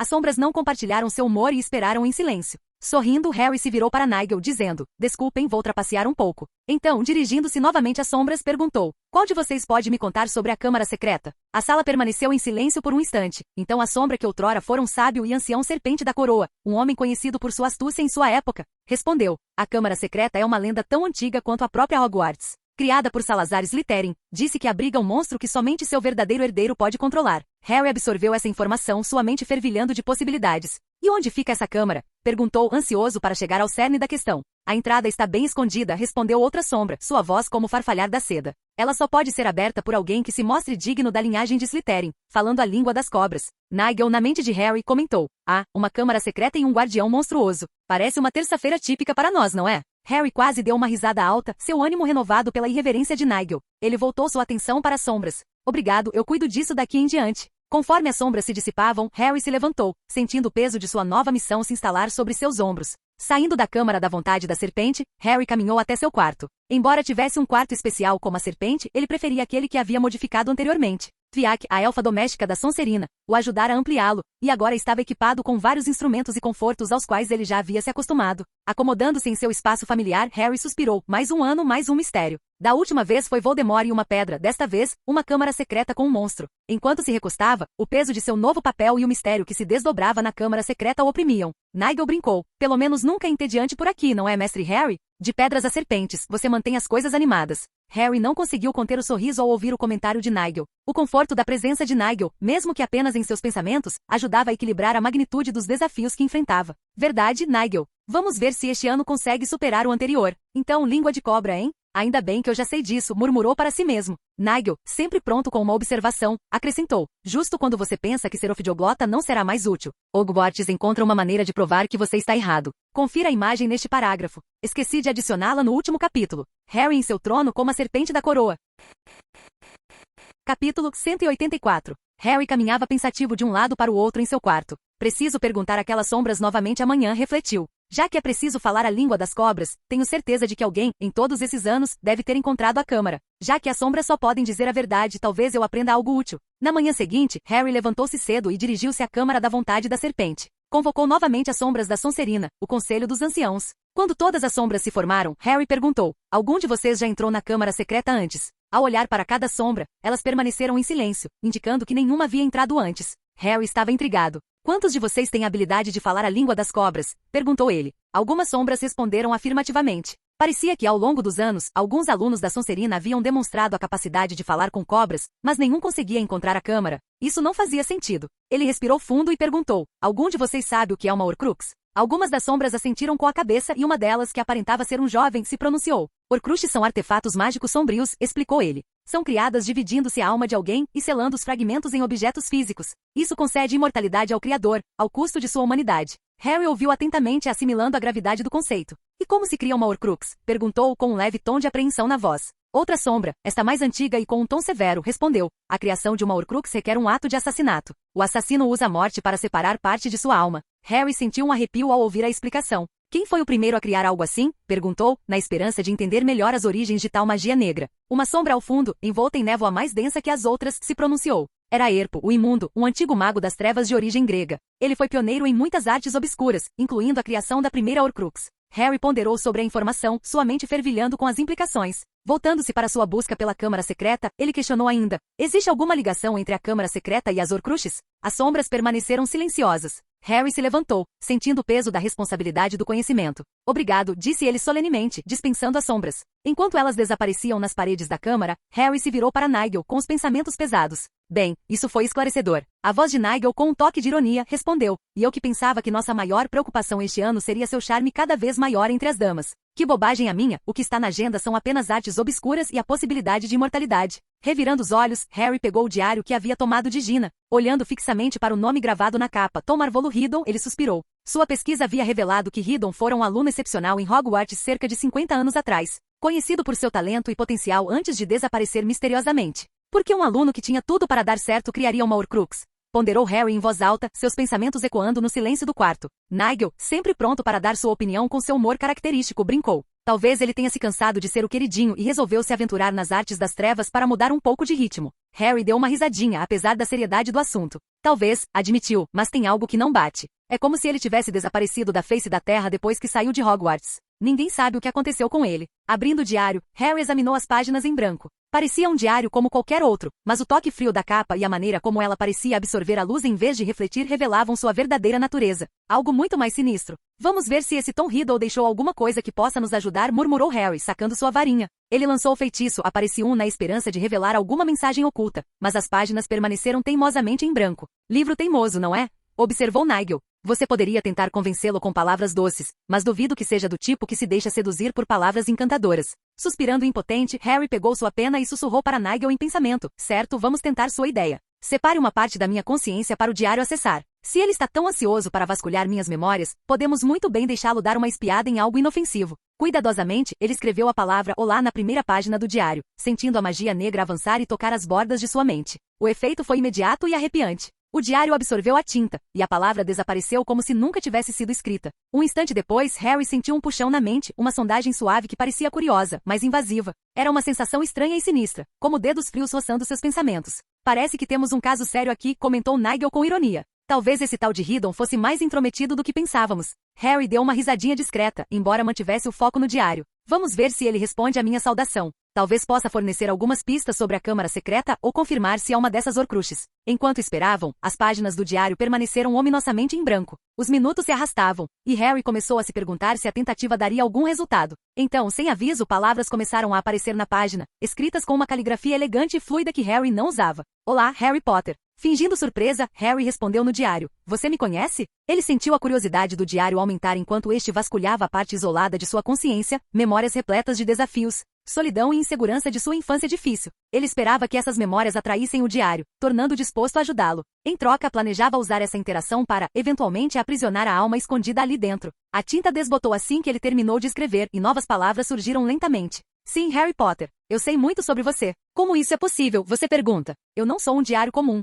As sombras não compartilharam seu humor e esperaram em silêncio. Sorrindo, Harry se virou para Nigel, dizendo, desculpem, vou trapacear um pouco. Então, dirigindo-se novamente às sombras, perguntou, qual de vocês pode me contar sobre a Câmara Secreta? A sala permaneceu em silêncio por um instante. Então a sombra que outrora fora um sábio e ancião serpente da coroa, um homem conhecido por sua astúcia em sua época, respondeu, a Câmara Secreta é uma lenda tão antiga quanto a própria Hogwarts. Criada por Salazar Slytherin, disse que abriga um monstro que somente seu verdadeiro herdeiro pode controlar. Harry absorveu essa informação, sua mente fervilhando de possibilidades. E onde fica essa câmara? Perguntou, ansioso para chegar ao cerne da questão. A entrada está bem escondida, respondeu outra sombra, sua voz como o farfalhar da seda. Ela só pode ser aberta por alguém que se mostre digno da linhagem de Slytherin, falando a língua das cobras. Nigel, na mente de Harry, comentou. Ah, uma câmara secreta e um guardião monstruoso. Parece uma terça-feira típica para nós, não é? Harry quase deu uma risada alta, seu ânimo renovado pela irreverência de Nigel. Ele voltou sua atenção para as sombras. Obrigado, eu cuido disso daqui em diante. Conforme as sombras se dissipavam, Harry se levantou, sentindo o peso de sua nova missão se instalar sobre seus ombros. Saindo da Câmara da Vontade da Serpente, Harry caminhou até seu quarto. Embora tivesse um quarto especial como a serpente, ele preferia aquele que havia modificado anteriormente. Fiac, a elfa doméstica da Sonserina, o ajudara a ampliá-lo, e agora estava equipado com vários instrumentos e confortos aos quais ele já havia se acostumado. Acomodando-se em seu espaço familiar, Harry suspirou. Mais um ano, mais um mistério. Da última vez foi Voldemort e uma pedra, desta vez, uma câmara secreta com um monstro. Enquanto se recostava, o peso de seu novo papel e o mistério que se desdobrava na câmara secreta o oprimiam. Nigel brincou. Pelo menos nunca é entediante por aqui, não é, mestre Harry? De pedras a serpentes, você mantém as coisas animadas. Harry não conseguiu conter o sorriso ao ouvir o comentário de Nigel. O conforto da presença de Nigel, mesmo que apenas em seus pensamentos, ajudava a equilibrar a magnitude dos desafios que enfrentava. Verdade, Nigel. Vamos ver se este ano consegue superar o anterior. Então, língua de cobra, hein? Ainda bem que eu já sei disso, murmurou para si mesmo. Nigel, sempre pronto com uma observação, acrescentou. Justo quando você pensa que ser ofidioglota não será mais útil. Hogwarts encontra uma maneira de provar que você está errado. Confira a imagem neste parágrafo. Esqueci de adicioná-la no último capítulo. Harry em seu trono como a serpente da coroa. Capítulo 184. Harry caminhava pensativo de um lado para o outro em seu quarto. Preciso perguntar aquelas sombras novamente amanhã, refletiu. Já que é preciso falar a língua das cobras, tenho certeza de que alguém, em todos esses anos, deve ter encontrado a câmara. Já que as sombras só podem dizer a verdade, talvez eu aprenda algo útil. Na manhã seguinte, Harry levantou-se cedo e dirigiu-se à Câmara da Vontade da Serpente. Convocou novamente as sombras da Sonserina, o Conselho dos Anciãos. Quando todas as sombras se formaram, Harry perguntou: algum de vocês já entrou na câmara secreta antes? Ao olhar para cada sombra, elas permaneceram em silêncio, indicando que nenhuma havia entrado antes. Harry estava intrigado. Quantos de vocês têm a habilidade de falar a língua das cobras? Perguntou ele. Algumas sombras responderam afirmativamente. Parecia que ao longo dos anos, alguns alunos da Sonserina haviam demonstrado a capacidade de falar com cobras, mas nenhum conseguia encontrar a câmara. Isso não fazia sentido. Ele respirou fundo e perguntou: algum de vocês sabe o que é uma Horcrux? Algumas das sombras assentiram com a cabeça e uma delas, que aparentava ser um jovem, se pronunciou. Horcruxes são artefatos mágicos sombrios, explicou ele. São criadas dividindo-se a alma de alguém e selando os fragmentos em objetos físicos. Isso concede imortalidade ao Criador, ao custo de sua humanidade. Harry ouviu atentamente, assimilando a gravidade do conceito. E como se cria uma Horcrux? Perguntou com um leve tom de apreensão na voz. Outra sombra, esta mais antiga e com um tom severo, respondeu: a criação de uma Horcrux requer um ato de assassinato. O assassino usa a morte para separar parte de sua alma. Harry sentiu um arrepio ao ouvir a explicação. Quem foi o primeiro a criar algo assim? Perguntou, na esperança de entender melhor as origens de tal magia negra. Uma sombra ao fundo, envolta em névoa mais densa que as outras, se pronunciou. Era Erpo, o Imundo, um antigo mago das trevas de origem grega. Ele foi pioneiro em muitas artes obscuras, incluindo a criação da primeira Horcrux. Harry ponderou sobre a informação, sua mente fervilhando com as implicações. Voltando-se para sua busca pela câmara secreta, ele questionou ainda: existe alguma ligação entre a câmara secreta e as Horcruxes? As sombras permaneceram silenciosas. Harry se levantou, sentindo o peso da responsabilidade do conhecimento. Obrigado, disse ele solenemente, dispensando as sombras. Enquanto elas desapareciam nas paredes da câmara, Harry se virou para Nigel com os pensamentos pesados. Bem, isso foi esclarecedor. A voz de Nigel, com um toque de ironia, respondeu: e eu que pensava que nossa maior preocupação este ano seria seu charme cada vez maior entre as damas. Que bobagem a minha, o que está na agenda são apenas artes obscuras e a possibilidade de imortalidade. Revirando os olhos, Harry pegou o diário que havia tomado de Gina. Olhando fixamente para o nome gravado na capa, Tom Marvolo Riddle, ele suspirou. Sua pesquisa havia revelado que Riddle fora um aluno excepcional em Hogwarts cerca de 50 anos atrás, conhecido por seu talento e potencial antes de desaparecer misteriosamente. Por que um aluno que tinha tudo para dar certo criaria uma Horcrux? Ponderou Harry em voz alta, seus pensamentos ecoando no silêncio do quarto. Nigel, sempre pronto para dar sua opinião com seu humor característico, brincou. Talvez ele tenha se cansado de ser o queridinho e resolveu se aventurar nas artes das trevas para mudar um pouco de ritmo. Harry deu uma risadinha apesar da seriedade do assunto. Talvez, admitiu, mas tem algo que não bate. É como se ele tivesse desaparecido da face da terra depois que saiu de Hogwarts. Ninguém sabe o que aconteceu com ele. Abrindo o diário, Harry examinou as páginas em branco. Parecia um diário como qualquer outro, mas o toque frio da capa e a maneira como ela parecia absorver a luz em vez de refletir revelavam sua verdadeira natureza. Algo muito mais sinistro. Vamos ver se esse Tom Riddle deixou alguma coisa que possa nos ajudar, murmurou Harry, sacando sua varinha. Ele lançou o feitiço Aparecium na esperança de revelar alguma mensagem oculta, mas as páginas permaneceram teimosamente em branco. Livro teimoso, não é? Observou Nigel. Você poderia tentar convencê-lo com palavras doces, mas duvido que seja do tipo que se deixa seduzir por palavras encantadoras. Suspirando impotente, Harry pegou sua pena e sussurrou para Nigel em pensamento: certo, vamos tentar sua ideia. Separe uma parte da minha consciência para o diário acessar. Se ele está tão ansioso para vasculhar minhas memórias, podemos muito bem deixá-lo dar uma espiada em algo inofensivo. Cuidadosamente, ele escreveu a palavra Olá na primeira página do diário, sentindo a magia negra avançar e tocar as bordas de sua mente. O efeito foi imediato e arrepiante. O diário absorveu a tinta, e a palavra desapareceu como se nunca tivesse sido escrita. Um instante depois, Harry sentiu um puxão na mente, uma sondagem suave que parecia curiosa, mas invasiva. Era uma sensação estranha e sinistra, como dedos frios roçando seus pensamentos. Parece que temos um caso sério aqui, comentou Nigel com ironia. Talvez esse tal de Riddle fosse mais intrometido do que pensávamos. Harry deu uma risadinha discreta, embora mantivesse o foco no diário. Vamos ver se ele responde à minha saudação. Talvez possa fornecer algumas pistas sobre a câmara secreta ou confirmar se é uma dessas Horcruxes. Enquanto esperavam, as páginas do diário permaneceram ominosamente em branco. Os minutos se arrastavam, e Harry começou a se perguntar se a tentativa daria algum resultado. Então, sem aviso, palavras começaram a aparecer na página, escritas com uma caligrafia elegante e fluida que Harry não usava. Olá, Harry Potter. Fingindo surpresa, Harry respondeu no diário. Você me conhece? Ele sentiu a curiosidade do diário aumentar enquanto este vasculhava a parte isolada de sua consciência, memórias repletas de desafios, solidão e insegurança de sua infância difícil. Ele esperava que essas memórias atraíssem o diário, tornando-o disposto a ajudá-lo. Em troca, planejava usar essa interação para, eventualmente, aprisionar a alma escondida ali dentro. A tinta desbotou assim que ele terminou de escrever, e novas palavras surgiram lentamente. Sim, Harry Potter. Eu sei muito sobre você. Como isso é possível? Você pergunta. Eu não sou um diário comum.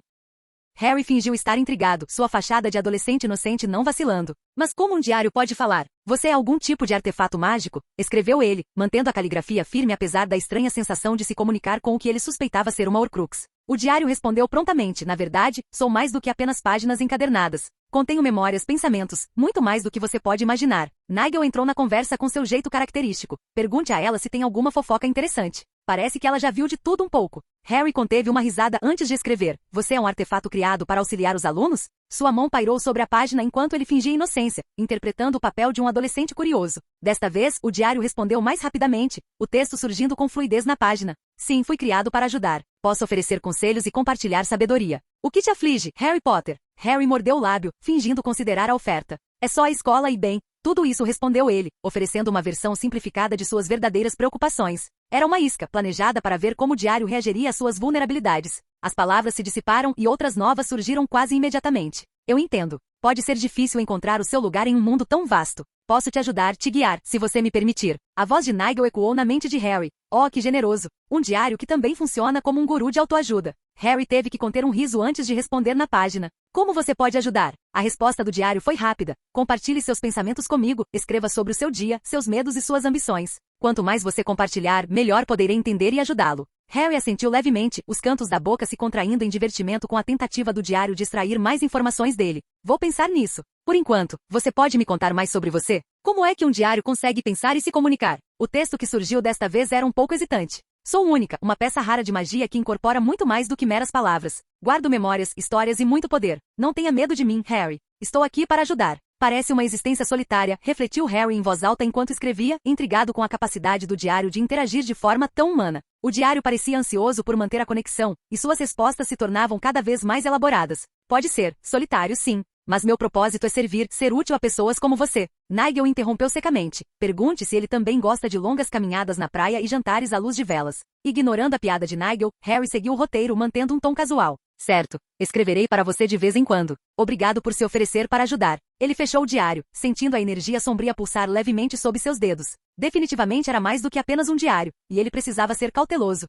Harry fingiu estar intrigado, sua fachada de adolescente inocente não vacilando. Mas como um diário pode falar? Você é algum tipo de artefato mágico? Escreveu ele, mantendo a caligrafia firme apesar da estranha sensação de se comunicar com o que ele suspeitava ser uma Horcrux. O diário respondeu prontamente: na verdade, sou mais do que apenas páginas encadernadas. Contenho memórias, pensamentos, muito mais do que você pode imaginar. Nigel entrou na conversa com seu jeito característico. Pergunte a ela se tem alguma fofoca interessante. Parece que ela já viu de tudo um pouco. Harry conteve uma risada antes de escrever. Você é um artefato criado para auxiliar os alunos? Sua mão pairou sobre a página enquanto ele fingia inocência, interpretando o papel de um adolescente curioso. Desta vez, o diário respondeu mais rapidamente, o texto surgindo com fluidez na página. Sim, fui criado para ajudar. Posso oferecer conselhos e compartilhar sabedoria. O que te aflige, Harry Potter? Harry mordeu o lábio, fingindo considerar a oferta. É só a escola e bem, tudo isso, respondeu ele, oferecendo uma versão simplificada de suas verdadeiras preocupações. Era uma isca, planejada para ver como o diário reagiria às suas vulnerabilidades. As palavras se dissiparam e outras novas surgiram quase imediatamente. Eu entendo. Pode ser difícil encontrar o seu lugar em um mundo tão vasto. Posso te ajudar, te guiar, se você me permitir. A voz de Nigel ecoou na mente de Harry. Oh, que generoso. Um diário que também funciona como um guru de autoajuda. Harry teve que conter um riso antes de responder na página. Como você pode ajudar? A resposta do diário foi rápida. Compartilhe seus pensamentos comigo, escreva sobre o seu dia, seus medos e suas ambições. Quanto mais você compartilhar, melhor poderei entender e ajudá-lo. Harry assentiu levemente, os cantos da boca se contraindo em divertimento com a tentativa do diário de extrair mais informações dele. Vou pensar nisso. Por enquanto, você pode me contar mais sobre você? Como é que um diário consegue pensar e se comunicar? O texto que surgiu desta vez era um pouco hesitante. Sou única, uma peça rara de magia que incorpora muito mais do que meras palavras. Guardo memórias, histórias e muito poder. Não tenha medo de mim, Harry. Estou aqui para ajudar. Parece uma existência solitária, refletiu Harry em voz alta enquanto escrevia, intrigado com a capacidade do diário de interagir de forma tão humana. O diário parecia ansioso por manter a conexão, e suas respostas se tornavam cada vez mais elaboradas. Pode ser, solitário sim. Mas meu propósito é servir, ser útil a pessoas como você. Nigel interrompeu secamente. Pergunte se ele também gosta de longas caminhadas na praia e jantares à luz de velas. Ignorando a piada de Nigel, Harry seguiu o roteiro mantendo um tom casual. Certo. Escreverei para você de vez em quando. Obrigado por se oferecer para ajudar. Ele fechou o diário, sentindo a energia sombria pulsar levemente sob seus dedos. Definitivamente era mais do que apenas um diário, e ele precisava ser cauteloso.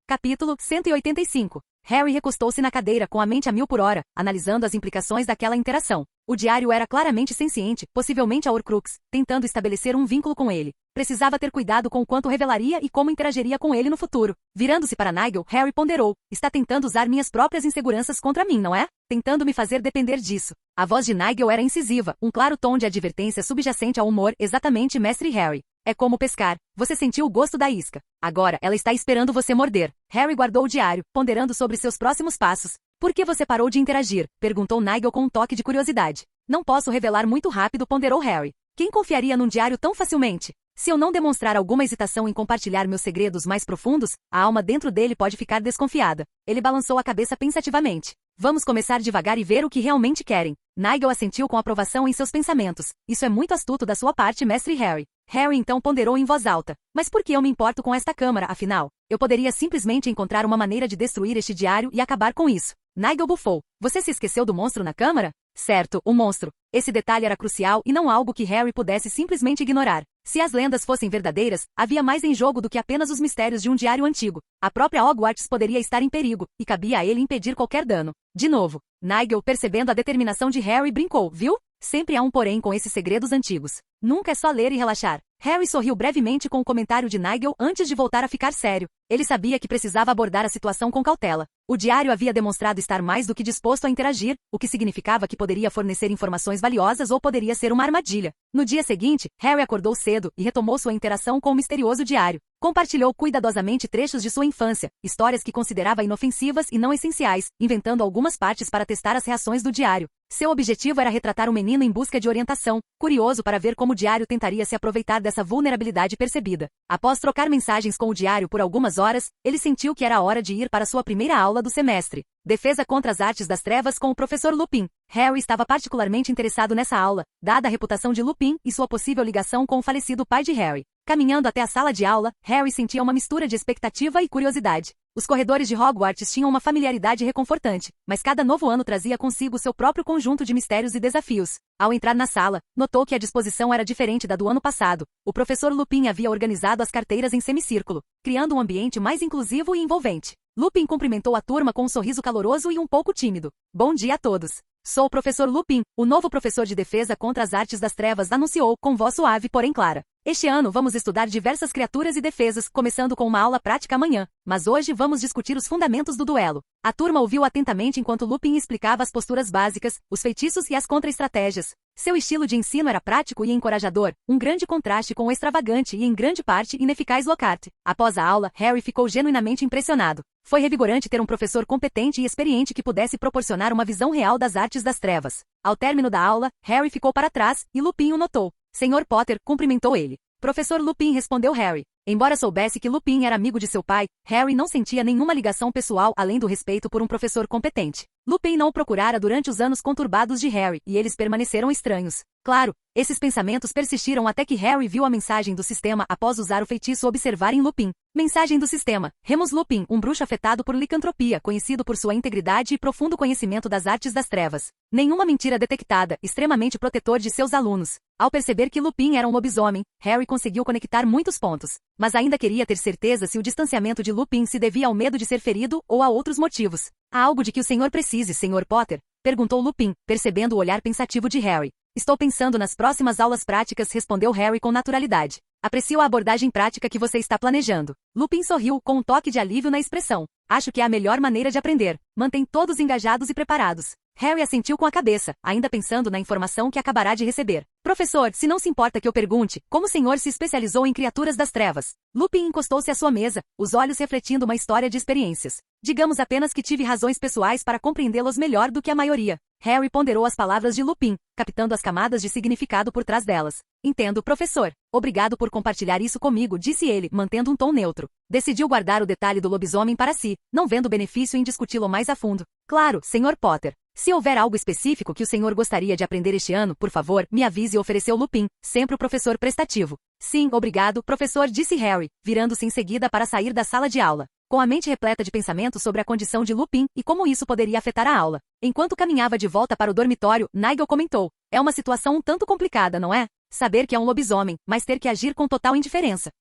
Capítulo 185. Harry recostou-se na cadeira com a mente a 1000 por hora, analisando as implicações daquela interação. O diário era claramente senciente, possivelmente a Horcrux, tentando estabelecer um vínculo com ele. Precisava ter cuidado com o quanto revelaria e como interagiria com ele no futuro. Virando-se para Nigel, Harry ponderou. Está tentando usar minhas próprias inseguranças contra mim, não é? Tentando me fazer depender disso. A voz de Nigel era incisiva, um claro tom de advertência subjacente ao humor, exatamente, mestre Harry. É como pescar. Você sentiu o gosto da isca. Agora, ela está esperando você morder. Harry guardou o diário, ponderando sobre seus próximos passos. Por que você parou de interagir? Perguntou Nigel com um toque de curiosidade. Não posso revelar muito rápido, ponderou Harry. Quem confiaria num diário tão facilmente? Se eu não demonstrar alguma hesitação em compartilhar meus segredos mais profundos, a alma dentro dele pode ficar desconfiada. Ele balançou a cabeça pensativamente. Vamos começar devagar e ver o que realmente querem. Nigel assentiu com aprovação em seus pensamentos. Isso é muito astuto da sua parte, mestre Harry. Harry então ponderou em voz alta. Mas por que eu me importo com esta câmara, afinal? Eu poderia simplesmente encontrar uma maneira de destruir este diário e acabar com isso. Nigel bufou. Você se esqueceu do monstro na câmara? Certo, o monstro. Esse detalhe era crucial e não algo que Harry pudesse simplesmente ignorar. Se as lendas fossem verdadeiras, havia mais em jogo do que apenas os mistérios de um diário antigo. A própria Hogwarts poderia estar em perigo, e cabia a ele impedir qualquer dano. De novo, Nigel, percebendo a determinação de Harry, brincou, viu? Sempre há um porém com esses segredos antigos. Nunca é só ler e relaxar. Harry sorriu brevemente com o comentário de Nigel antes de voltar a ficar sério. Ele sabia que precisava abordar a situação com cautela. O diário havia demonstrado estar mais do que disposto a interagir, o que significava que poderia fornecer informações valiosas ou poderia ser uma armadilha. No dia seguinte, Harry acordou cedo e retomou sua interação com o misterioso diário. Compartilhou cuidadosamente trechos de sua infância, histórias que considerava inofensivas e não essenciais, inventando algumas partes para testar as reações do diário. Seu objetivo era retratar o menino em busca de orientação, curioso para ver como o diário tentaria se aproveitar dessa vulnerabilidade percebida. Após trocar mensagens com o diário por algumas horas, ele sentiu que era a hora de ir para sua primeira aula do semestre. Defesa contra as artes das trevas com o professor Lupin. Harry estava particularmente interessado nessa aula, dada a reputação de Lupin e sua possível ligação com o falecido pai de Harry. Caminhando até a sala de aula, Harry sentia uma mistura de expectativa e curiosidade. Os corredores de Hogwarts tinham uma familiaridade reconfortante, mas cada novo ano trazia consigo seu próprio conjunto de mistérios e desafios. Ao entrar na sala, notou que a disposição era diferente da do ano passado. O professor Lupin havia organizado as carteiras em semicírculo, criando um ambiente mais inclusivo e envolvente. Lupin cumprimentou a turma com um sorriso caloroso e um pouco tímido. Bom dia a todos. Sou o professor Lupin, o novo professor de defesa contra as artes das trevas, anunciou com voz suave porém clara. Este ano vamos estudar diversas criaturas e defesas, começando com uma aula prática amanhã, mas hoje vamos discutir os fundamentos do duelo. A turma ouviu atentamente enquanto Lupin explicava as posturas básicas, os feitiços e as contra-estratégias. Seu estilo de ensino era prático e encorajador, um grande contraste com o extravagante e, em grande parte, ineficaz Lockhart. Após a aula, Harry ficou genuinamente impressionado. Foi revigorante ter um professor competente e experiente que pudesse proporcionar uma visão real das artes das trevas. Ao término da aula, Harry ficou para trás, e Lupin o notou. Sr. Potter cumprimentou ele. Professor Lupin, respondeu Harry. Embora soubesse que Lupin era amigo de seu pai, Harry não sentia nenhuma ligação pessoal além do respeito por um professor competente. Lupin não o procurara durante os anos conturbados de Harry, e eles permaneceram estranhos. Claro, esses pensamentos persistiram até que Harry viu a mensagem do sistema após usar o feitiço observar em Lupin. Mensagem do sistema. Remus Lupin, um bruxo afetado por licantropia, conhecido por sua integridade e profundo conhecimento das artes das trevas. Nenhuma mentira detectada, extremamente protetor de seus alunos. Ao perceber que Lupin era um lobisomem, Harry conseguiu conectar muitos pontos. Mas ainda queria ter certeza se o distanciamento de Lupin se devia ao medo de ser ferido ou a outros motivos. Há algo de que o senhor precise, Sr. Potter? Perguntou Lupin, percebendo o olhar pensativo de Harry. Estou pensando nas próximas aulas práticas, respondeu Harry com naturalidade. Aprecio a abordagem prática que você está planejando. Lupin sorriu, com um toque de alívio na expressão. Acho que é a melhor maneira de aprender. Mantém todos engajados e preparados. Harry assentiu com a cabeça, ainda pensando na informação que acabará de receber. Professor, se não se importa que eu pergunte, como o senhor se especializou em criaturas das trevas? Lupin encostou-se à sua mesa, os olhos refletindo uma história de experiências. Digamos apenas que tive razões pessoais para compreendê-los melhor do que a maioria. Harry ponderou as palavras de Lupin, captando as camadas de significado por trás delas. Entendo, professor. Obrigado por compartilhar isso comigo, disse ele, mantendo um tom neutro. Decidiu guardar o detalhe do lobisomem para si, não vendo benefício em discuti-lo mais a fundo. Claro, Sr. Potter. Se houver algo específico que o senhor gostaria de aprender este ano, por favor, me avise, ofereceu Lupin, sempre o professor prestativo. Sim, obrigado, professor, disse Harry, virando-se em seguida para sair da sala de aula. Com a mente repleta de pensamentos sobre a condição de Lupin e como isso poderia afetar a aula. Enquanto caminhava de volta para o dormitório, Nigel comentou. É uma situação um tanto complicada, não é? Saber que é um lobisomem, mas ter que agir com total indiferença.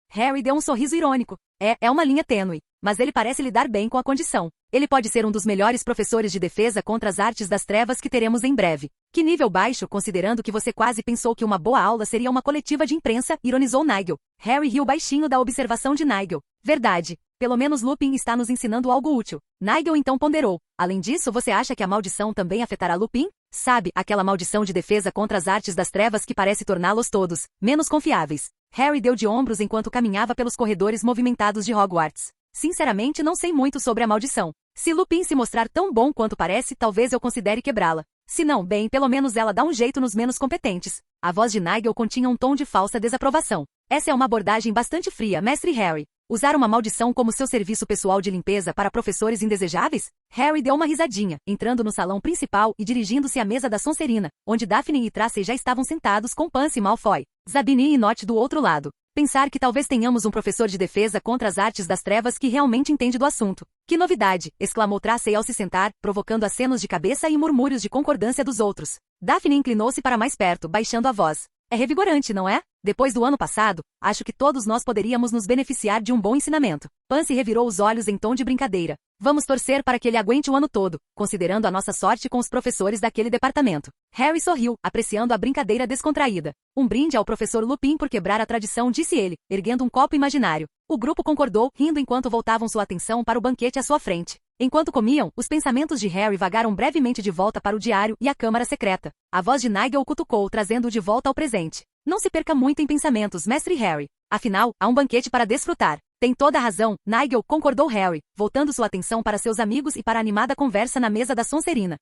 Harry deu um sorriso irônico. É uma linha tênue, mas ele parece lidar bem com a condição. Ele pode ser um dos melhores professores de defesa contra as artes das trevas que teremos em breve. Que nível baixo, considerando que você quase pensou que uma boa aula seria uma coletiva de imprensa, ironizou Nigel. Harry riu baixinho da observação de Nigel. Verdade. Pelo menos Lupin está nos ensinando algo útil. Nigel então ponderou. Além disso, você acha que a maldição também afetará Lupin? Sabe, aquela maldição de defesa contra as artes das trevas que parece torná-los todos menos confiáveis. Harry deu de ombros enquanto caminhava pelos corredores movimentados de Hogwarts. Sinceramente, não sei muito sobre a maldição. Se Lupin se mostrar tão bom quanto parece, talvez eu considere quebrá-la. Se não, bem, pelo menos ela dá um jeito nos menos competentes. A voz de Nigel continha um tom de falsa desaprovação. Essa é uma abordagem bastante fria, mestre Harry. Usar uma maldição como seu serviço pessoal de limpeza para professores indesejáveis? Harry deu uma risadinha, entrando no salão principal e dirigindo-se à mesa da Sonserina, onde Daphne e Tracy já estavam sentados com Pansy Malfoy, Zabini e Nott do outro lado. Pensar que talvez tenhamos um professor de defesa contra as artes das trevas que realmente entende do assunto. Que novidade! Exclamou Tracy ao se sentar, provocando acenos de cabeça e murmúrios de concordância dos outros. Daphne inclinou-se para mais perto, baixando a voz. É revigorante, não é? Depois do ano passado, acho que todos nós poderíamos nos beneficiar de um bom ensinamento. Pansy revirou os olhos em tom de brincadeira. Vamos torcer para que ele aguente o ano todo, considerando a nossa sorte com os professores daquele departamento. Harry sorriu, apreciando a brincadeira descontraída. Um brinde ao professor Lupin por quebrar a tradição, disse ele, erguendo um copo imaginário. O grupo concordou, rindo enquanto voltavam sua atenção para o banquete à sua frente. Enquanto comiam, os pensamentos de Harry vagaram brevemente de volta para o diário e a câmara secreta. A voz de Nigel o cutucou, trazendo-o de volta ao presente. Não se perca muito em pensamentos, mestre Harry. Afinal, há um banquete para desfrutar. Tem toda a razão, Nigel, concordou Harry, voltando sua atenção para seus amigos e para a animada conversa na mesa da Sonserina.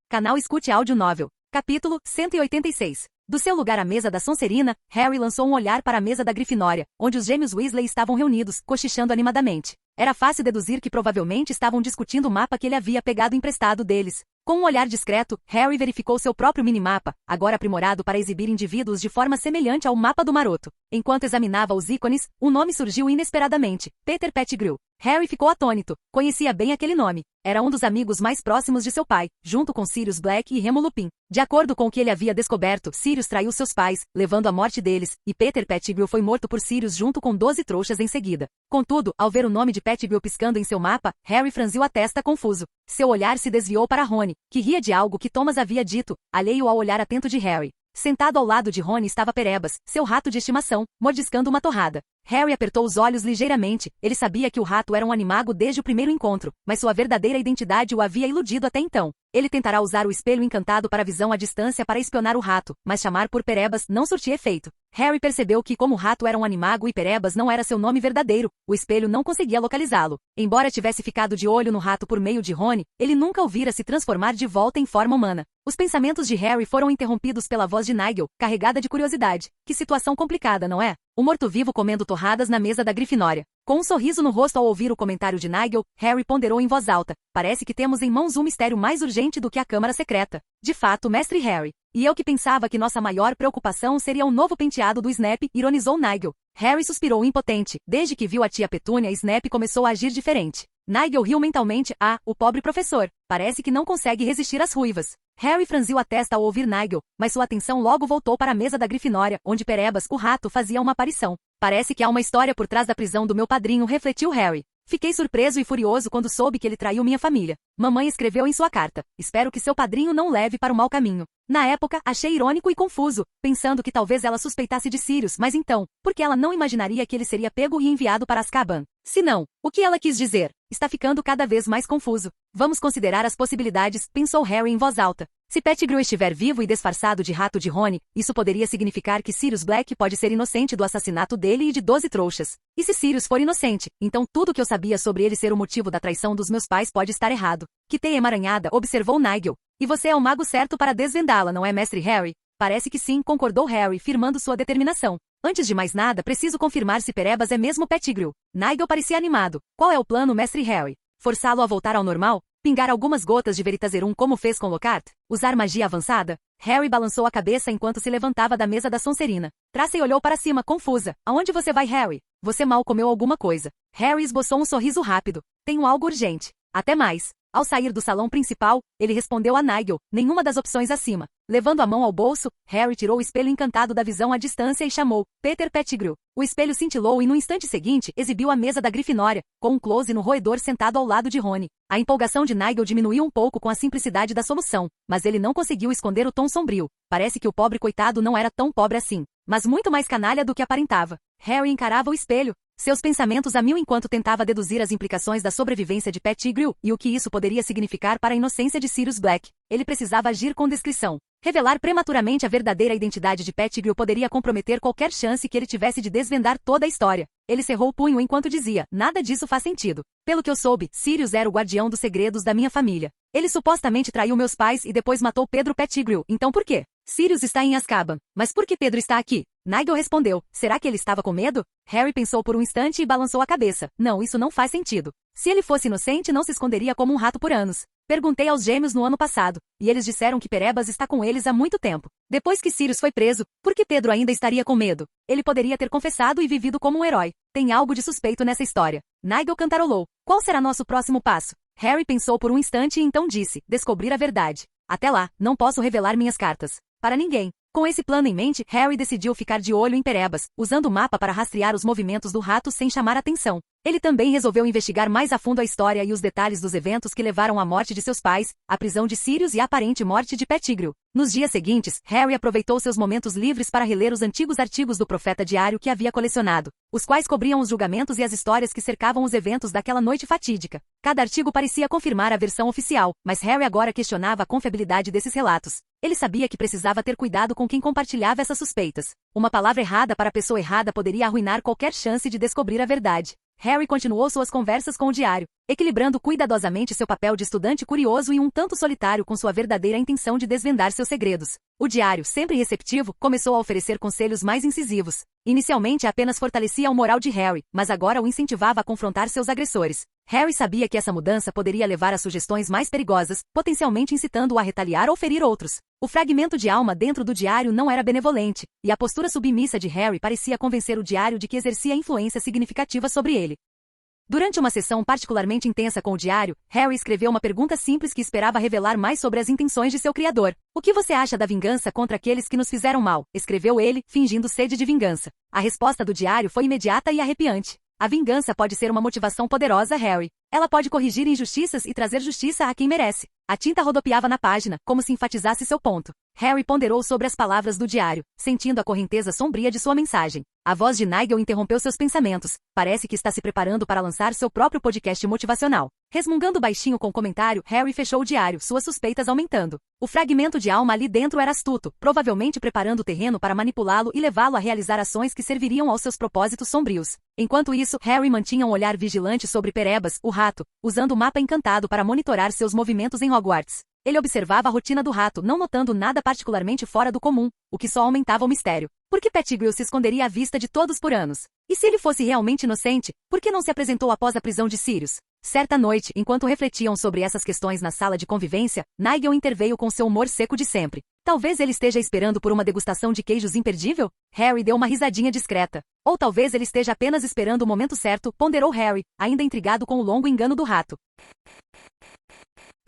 Canal Escute Áudio Novel. Capítulo 186. Do seu lugar à mesa da Sonserina, Harry lançou um olhar para a mesa da Grifinória, onde os gêmeos Weasley estavam reunidos, cochichando animadamente. Era fácil deduzir que provavelmente estavam discutindo o mapa que ele havia pegado emprestado deles. Com um olhar discreto, Harry verificou seu próprio minimapa, agora aprimorado para exibir indivíduos de forma semelhante ao mapa do Maroto. Enquanto examinava os ícones, um nome surgiu inesperadamente: Peter Pettigrew. Harry ficou atônito. Conhecia bem aquele nome. Era um dos amigos mais próximos de seu pai, junto com Sirius Black e Remo Lupin. De acordo com o que ele havia descoberto, Sirius traiu seus pais, levando à morte deles, e Peter Pettigrew foi morto por Sirius junto com 12 trouxas em seguida. Contudo, ao ver o nome de Pettigrew piscando em seu mapa, Harry franziu a testa confuso. Seu olhar se desviou para Rony, que ria de algo que Thomas havia dito, alheio ao olhar atento de Harry. Sentado ao lado de Rony estava Perebas, seu rato de estimação, mordiscando uma torrada. Harry apertou os olhos ligeiramente. Ele sabia que o rato era um animago desde o primeiro encontro, mas sua verdadeira identidade o havia iludido até então. Ele tentará usar o espelho encantado para visão à distância para espionar o rato, mas chamar por Perebas não surtia efeito. Harry percebeu que, como o rato era um animago e Perebas não era seu nome verdadeiro, o espelho não conseguia localizá-lo. Embora tivesse ficado de olho no rato por meio de Rony, ele nunca o vira se transformar de volta em forma humana. Os pensamentos de Harry foram interrompidos pela voz de Nigel, carregada de curiosidade. Que situação complicada, não é? O morto-vivo comendo torradas na mesa da Grifinória. Com um sorriso no rosto ao ouvir o comentário de Nigel, Harry ponderou em voz alta. Parece que temos em mãos um mistério mais urgente do que a Câmara Secreta. De fato, Mestre Harry. E eu que pensava que nossa maior preocupação seria o novo penteado do Snape, ironizou Nigel. Harry suspirou impotente. Desde que viu a tia Petúnia, Snape começou a agir diferente. Nigel riu mentalmente. Ah, o pobre professor. Parece que não consegue resistir às ruivas. Harry franziu a testa ao ouvir Nigel, mas sua atenção logo voltou para a mesa da Grifinória, onde Perebas, o rato, fazia uma aparição. Parece que há uma história por trás da prisão do meu padrinho, refletiu Harry. Fiquei surpreso e furioso quando soube que ele traiu minha família. Mamãe escreveu em sua carta. Espero que seu padrinho não leve para o mau caminho. Na época, achei irônico e confuso, pensando que talvez ela suspeitasse de Sirius, mas então, por que ela não imaginaria que ele seria pego e enviado para Azkaban? Se não, o que ela quis dizer? Está ficando cada vez mais confuso. Vamos considerar as possibilidades, pensou Harry em voz alta. Se Pettigrew estiver vivo e disfarçado de rato de Rony, isso poderia significar que Sirius Black pode ser inocente do assassinato dele e de 12 trouxas. E se Sirius for inocente, então tudo que eu sabia sobre ele ser o motivo da traição dos meus pais pode estar errado. Que teia emaranhada, observou Nigel. E você é o mago certo para desvendá-la, não é, Mestre Harry? Parece que sim, concordou Harry, firmando sua determinação. Antes de mais nada, preciso confirmar se Perebas é mesmo Pettigrew. Nigel parecia animado. Qual é o plano, Mestre Harry? Forçá-lo a voltar ao normal? Pingar algumas gotas de Veritaserum como fez com Lockhart? Usar magia avançada? Harry balançou a cabeça enquanto se levantava da mesa da Sonserina. Tracy olhou para cima, confusa. Aonde você vai, Harry? Você mal comeu alguma coisa. Harry esboçou um sorriso rápido. Tenho algo urgente. Até mais. Ao sair do salão principal, ele respondeu a Nigel, nenhuma das opções acima. Levando a mão ao bolso, Harry tirou o espelho encantado da visão à distância e chamou Peter Pettigrew. O espelho cintilou e no instante seguinte exibiu a mesa da Grifinória, com um close no roedor sentado ao lado de Rony. A empolgação de Nigel diminuiu um pouco com a simplicidade da solução, mas ele não conseguiu esconder o tom sombrio. Parece que o pobre coitado não era tão pobre assim, mas muito mais canalha do que aparentava. Harry encarava o espelho, seus pensamentos a mil enquanto tentava deduzir as implicações da sobrevivência de Pettigrew e o que isso poderia significar para a inocência de Sirius Black. Ele precisava agir com discrição. Revelar prematuramente a verdadeira identidade de Pettigrew poderia comprometer qualquer chance que ele tivesse de desvendar toda a história. Ele cerrou o punho enquanto dizia, nada disso faz sentido. Pelo que eu soube, Sirius era o guardião dos segredos da minha família. Ele supostamente traiu meus pais e depois matou Pedro Pettigrew, então por quê? Sirius está em Azkaban. Mas por que Pedro está aqui? Nigel respondeu. Será que ele estava com medo? Harry pensou por um instante e balançou a cabeça. Não, isso não faz sentido. Se ele fosse inocente, não se esconderia como um rato por anos. Perguntei aos gêmeos no ano passado, e eles disseram que Perebas está com eles há muito tempo. Depois que Sirius foi preso, por que Pedro ainda estaria com medo? Ele poderia ter confessado e vivido como um herói. Tem algo de suspeito nessa história. Nigel cantarolou. Qual será nosso próximo passo? Harry pensou por um instante e então disse, descobrir a verdade. Até lá, não posso revelar minhas cartas. Para ninguém. Com esse plano em mente, Harry decidiu ficar de olho em Perebas, usando o mapa para rastrear os movimentos do rato sem chamar atenção. Ele também resolveu investigar mais a fundo a história e os detalhes dos eventos que levaram à morte de seus pais, a prisão de Sirius e a aparente morte de Pettigrew. Nos dias seguintes, Harry aproveitou seus momentos livres para reler os antigos artigos do Profeta Diário que havia colecionado, os quais cobriam os julgamentos e as histórias que cercavam os eventos daquela noite fatídica. Cada artigo parecia confirmar a versão oficial, mas Harry agora questionava a confiabilidade desses relatos. Ele sabia que precisava ter cuidado com quem compartilhava essas suspeitas. Uma palavra errada para a pessoa errada poderia arruinar qualquer chance de descobrir a verdade. Harry continuou suas conversas com o diário, equilibrando cuidadosamente seu papel de estudante curioso e um tanto solitário com sua verdadeira intenção de desvendar seus segredos. O diário, sempre receptivo, começou a oferecer conselhos mais incisivos. Inicialmente apenas fortalecia o moral de Harry, mas agora o incentivava a confrontar seus agressores. Harry sabia que essa mudança poderia levar a sugestões mais perigosas, potencialmente incitando-o a retaliar ou ferir outros. O fragmento de alma dentro do diário não era benevolente, e a postura submissa de Harry parecia convencer o diário de que exercia influência significativa sobre ele. Durante uma sessão particularmente intensa com o diário, Harry escreveu uma pergunta simples que esperava revelar mais sobre as intenções de seu criador. O que você acha da vingança contra aqueles que nos fizeram mal? Escreveu ele, fingindo sede de vingança. A resposta do diário foi imediata e arrepiante. A vingança pode ser uma motivação poderosa, Harry. Ela pode corrigir injustiças e trazer justiça a quem merece. A tinta rodopiava na página, como se enfatizasse seu ponto. Harry ponderou sobre as palavras do diário, sentindo a correnteza sombria de sua mensagem. A voz de Nigel interrompeu seus pensamentos. Parece que está se preparando para lançar seu próprio podcast motivacional. Resmungando baixinho com o comentário, Harry fechou o diário, suas suspeitas aumentando. O fragmento de alma ali dentro era astuto, provavelmente preparando o terreno para manipulá-lo e levá-lo a realizar ações que serviriam aos seus propósitos sombrios. Enquanto isso, Harry mantinha um olhar vigilante sobre Perebas, o rato, usando o mapa encantado para monitorar seus movimentos em Hogwarts. Ele observava a rotina do rato, não notando nada particularmente fora do comum, o que só aumentava o mistério. Por que Pettigrew se esconderia à vista de todos por anos? E se ele fosse realmente inocente, por que não se apresentou após a prisão de Sirius? Certa noite, enquanto refletiam sobre essas questões na sala de convivência, Nigel interveio com seu humor seco de sempre. Talvez ele esteja esperando por uma degustação de queijos imperdível? Harry deu uma risadinha discreta. Ou talvez ele esteja apenas esperando o momento certo, ponderou Harry, ainda intrigado com o longo engano do rato.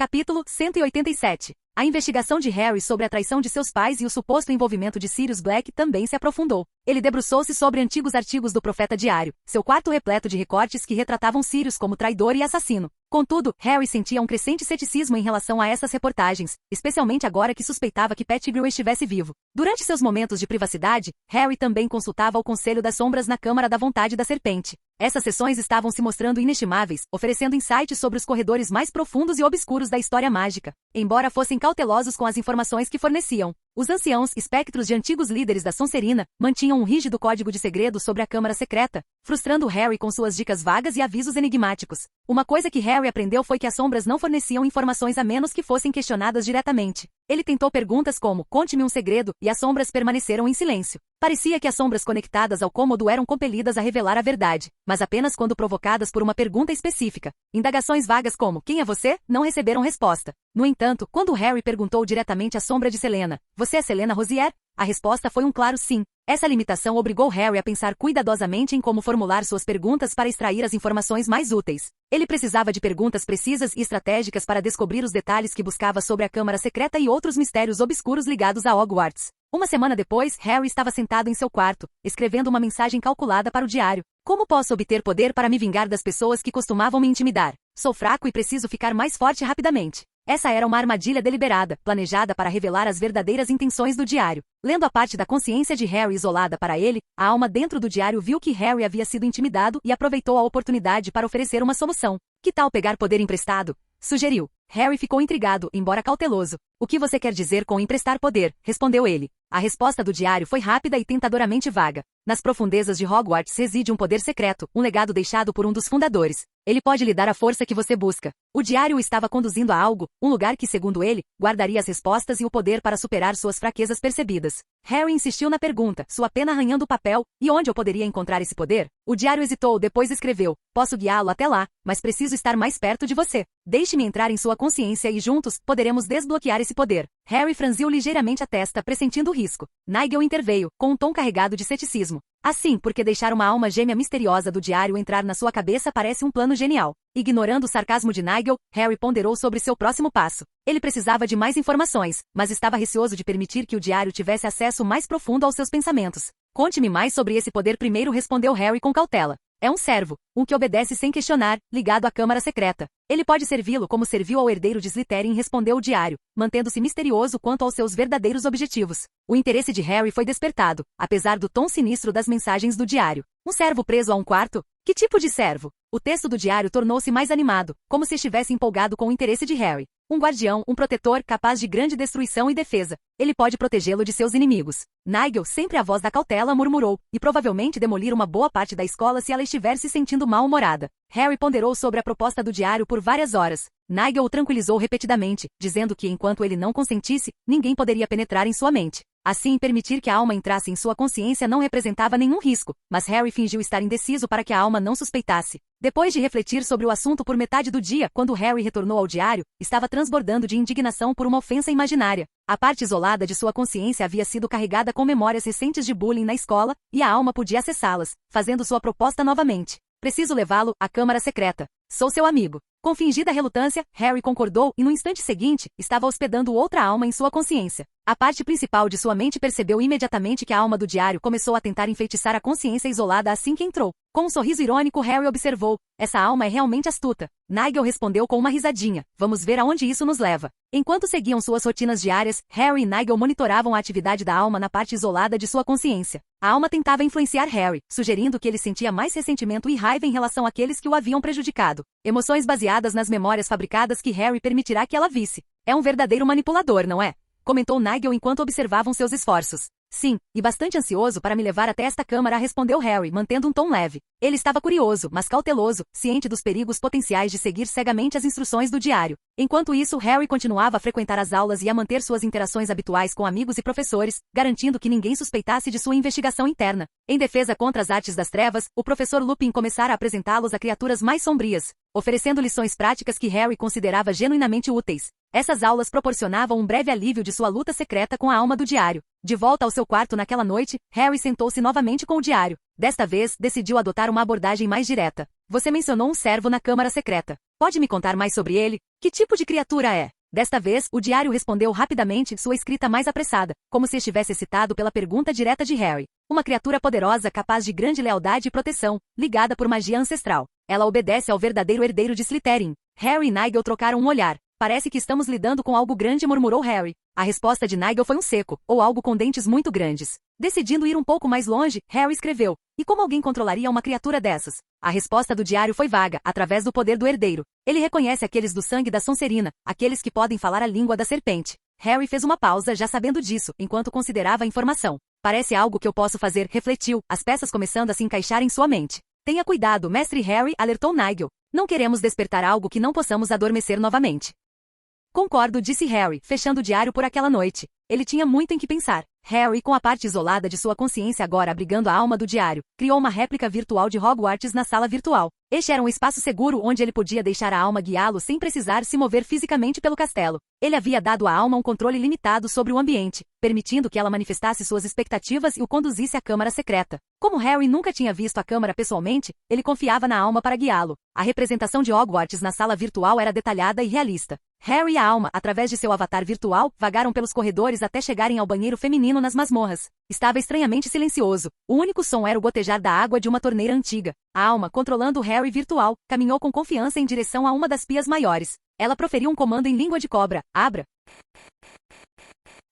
Capítulo 187. A investigação de Harry sobre a traição de seus pais e o suposto envolvimento de Sirius Black também se aprofundou. Ele debruçou-se sobre antigos artigos do Profeta Diário, seu quarto repleto de recortes que retratavam Sirius como traidor e assassino. Contudo, Harry sentia um crescente ceticismo em relação a essas reportagens, especialmente agora que suspeitava que Pettigrew estivesse vivo. Durante seus momentos de privacidade, Harry também consultava o Conselho das Sombras na Câmara da Vontade da Serpente. Essas sessões estavam se mostrando inestimáveis, oferecendo insights sobre os corredores mais profundos e obscuros da história mágica, embora fossem cautelosos com as informações que forneciam. Os anciãos, espectros de antigos líderes da Sonserina, mantinham um rígido código de segredo sobre a Câmara Secreta, frustrando Harry com suas dicas vagas e avisos enigmáticos. Uma coisa que Harry aprendeu foi que as sombras não forneciam informações a menos que fossem questionadas diretamente. Ele tentou perguntas como, conte-me um segredo, e as sombras permaneceram em silêncio. Parecia que as sombras conectadas ao cômodo eram compelidas a revelar a verdade, mas apenas quando provocadas por uma pergunta específica. Indagações vagas como, quem é você? Não receberam resposta. No entanto, quando Harry perguntou diretamente à sombra de Selena, você é Selena Rosier? A resposta foi um claro sim. Essa limitação obrigou Harry a pensar cuidadosamente em como formular suas perguntas para extrair as informações mais úteis. Ele precisava de perguntas precisas e estratégicas para descobrir os detalhes que buscava sobre a Câmara Secreta e outros mistérios obscuros ligados a Hogwarts. Uma semana depois, Harry estava sentado em seu quarto, escrevendo uma mensagem calculada para o diário. Como posso obter poder para me vingar das pessoas que costumavam me intimidar? Sou fraco e preciso ficar mais forte rapidamente. Essa era uma armadilha deliberada, planejada para revelar as verdadeiras intenções do diário. Lendo a parte da consciência de Harry isolada para ele, a alma dentro do diário viu que Harry havia sido intimidado e aproveitou a oportunidade para oferecer uma solução. Que tal pegar poder emprestado? Sugeriu. Harry ficou intrigado, embora cauteloso. O que você quer dizer com emprestar poder? Respondeu ele. A resposta do diário foi rápida e tentadoramente vaga. Nas profundezas de Hogwarts reside um poder secreto, um legado deixado por um dos fundadores. Ele pode lhe dar a força que você busca. O diário o estava conduzindo a algo, um lugar que, segundo ele, guardaria as respostas e o poder para superar suas fraquezas percebidas. Harry insistiu na pergunta, sua pena arranhando o papel, e onde eu poderia encontrar esse poder? O diário hesitou, depois escreveu, posso guiá-lo até lá, mas preciso estar mais perto de você. Deixe-me entrar em sua consciência e juntos, poderemos desbloquear esse poder. Harry franziu ligeiramente a testa, pressentindo o risco. Nigel interveio, com um tom carregado de ceticismo. Assim, porque deixar uma alma gêmea misteriosa do diário entrar na sua cabeça parece um plano genial. Ignorando o sarcasmo de Nigel, Harry ponderou sobre seu próximo passo. Ele precisava de mais informações, mas estava receoso de permitir que o diário tivesse acesso mais profundo aos seus pensamentos. Conte-me mais sobre esse poder primeiro, respondeu Harry com cautela. É um servo, um que obedece sem questionar, ligado à Câmara Secreta. Ele pode servi-lo como serviu ao herdeiro de Slytherin, respondeu o diário, mantendo-se misterioso quanto aos seus verdadeiros objetivos. O interesse de Harry foi despertado, apesar do tom sinistro das mensagens do diário. Um servo preso a um quarto? Que tipo de servo? O texto do diário tornou-se mais animado, como se estivesse empolgado com o interesse de Harry. Um guardião, um protetor capaz de grande destruição e defesa. Ele pode protegê-lo de seus inimigos. Nigel, sempre a voz da cautela, murmurou, e provavelmente demolir uma boa parte da escola se ela estiver se sentindo mal-humorada. Harry ponderou sobre a proposta do diário por várias horas. Nigel o tranquilizou repetidamente, dizendo que enquanto ele não consentisse, ninguém poderia penetrar em sua mente. Assim, permitir que a alma entrasse em sua consciência não representava nenhum risco, mas Harry fingiu estar indeciso para que a alma não suspeitasse. Depois de refletir sobre o assunto por metade do dia, quando Harry retornou ao diário, estava transbordando de indignação por uma ofensa imaginária. A parte isolada de sua consciência havia sido carregada com memórias recentes de bullying na escola, e a alma podia acessá-las, fazendo sua proposta novamente. Preciso levá-lo à Câmara Secreta. Sou seu amigo. Com fingida relutância, Harry concordou e no instante seguinte, estava hospedando outra alma em sua consciência. A parte principal de sua mente percebeu imediatamente que a alma do diário começou a tentar enfeitiçar a consciência isolada assim que entrou. Com um sorriso irônico, Harry observou: essa alma é realmente astuta. Nigel respondeu com uma risadinha: vamos ver aonde isso nos leva. Enquanto seguiam suas rotinas diárias, Harry e Nigel monitoravam a atividade da alma na parte isolada de sua consciência. A alma tentava influenciar Harry, sugerindo que ele sentia mais ressentimento e raiva em relação àqueles que o haviam prejudicado. Emoções baseadas nas memórias fabricadas que Harry permitirá que ela visse. É um verdadeiro manipulador, não é? Comentou Nigel enquanto observavam seus esforços. Sim, e bastante ansioso para me levar até esta câmara, respondeu Harry, mantendo um tom leve. Ele estava curioso, mas cauteloso, ciente dos perigos potenciais de seguir cegamente as instruções do diário. Enquanto isso, Harry continuava a frequentar as aulas e a manter suas interações habituais com amigos e professores, garantindo que ninguém suspeitasse de sua investigação interna. Em defesa contra as artes das trevas, o professor Lupin começara a apresentá-los a criaturas mais sombrias, oferecendo lições práticas que Harry considerava genuinamente úteis. Essas aulas proporcionavam um breve alívio de sua luta secreta com a alma do diário. De volta ao seu quarto naquela noite, Harry sentou-se novamente com o diário. Desta vez, decidiu adotar uma abordagem mais direta. Você mencionou um servo na câmara secreta. Pode me contar mais sobre ele? Que tipo de criatura é? Desta vez, o diário respondeu rapidamente, sua escrita mais apressada, como se estivesse excitado pela pergunta direta de Harry. Uma criatura poderosa capaz de grande lealdade e proteção, ligada por magia ancestral. Ela obedece ao verdadeiro herdeiro de Slytherin. Harry e Nigel trocaram um olhar. Parece que estamos lidando com algo grande, murmurou Harry. A resposta de Nigel foi um seco, ou algo com dentes muito grandes. Decidindo ir um pouco mais longe, Harry escreveu: e como alguém controlaria uma criatura dessas? A resposta do diário foi vaga, através do poder do herdeiro. Ele reconhece aqueles do sangue da Sonserina, aqueles que podem falar a língua da serpente. Harry fez uma pausa, já sabendo disso, enquanto considerava a informação. Parece algo que eu posso fazer, refletiu, as peças começando a se encaixar em sua mente. Tenha cuidado, mestre Harry, alertou Nigel. Não queremos despertar algo que não possamos adormecer novamente. Concordo, disse Harry, fechando o diário por aquela noite. Ele tinha muito em que pensar. Harry, com a parte isolada de sua consciência agora abrigando a alma do diário, criou uma réplica virtual de Hogwarts na sala virtual. Este era um espaço seguro onde ele podia deixar a alma guiá-lo sem precisar se mover fisicamente pelo castelo. Ele havia dado à alma um controle limitado sobre o ambiente, permitindo que ela manifestasse suas expectativas e o conduzisse à câmara secreta. Como Harry nunca tinha visto a câmara pessoalmente, ele confiava na alma para guiá-lo. A representação de Hogwarts na sala virtual era detalhada e realista. Harry e a alma, através de seu avatar virtual, vagaram pelos corredores até chegarem ao banheiro feminino nas masmorras. Estava estranhamente silencioso. O único som era o gotejar da água de uma torneira antiga. A alma, controlando o Harry virtual, caminhou com confiança em direção a uma das pias maiores. Ela proferiu um comando em língua de cobra: abra.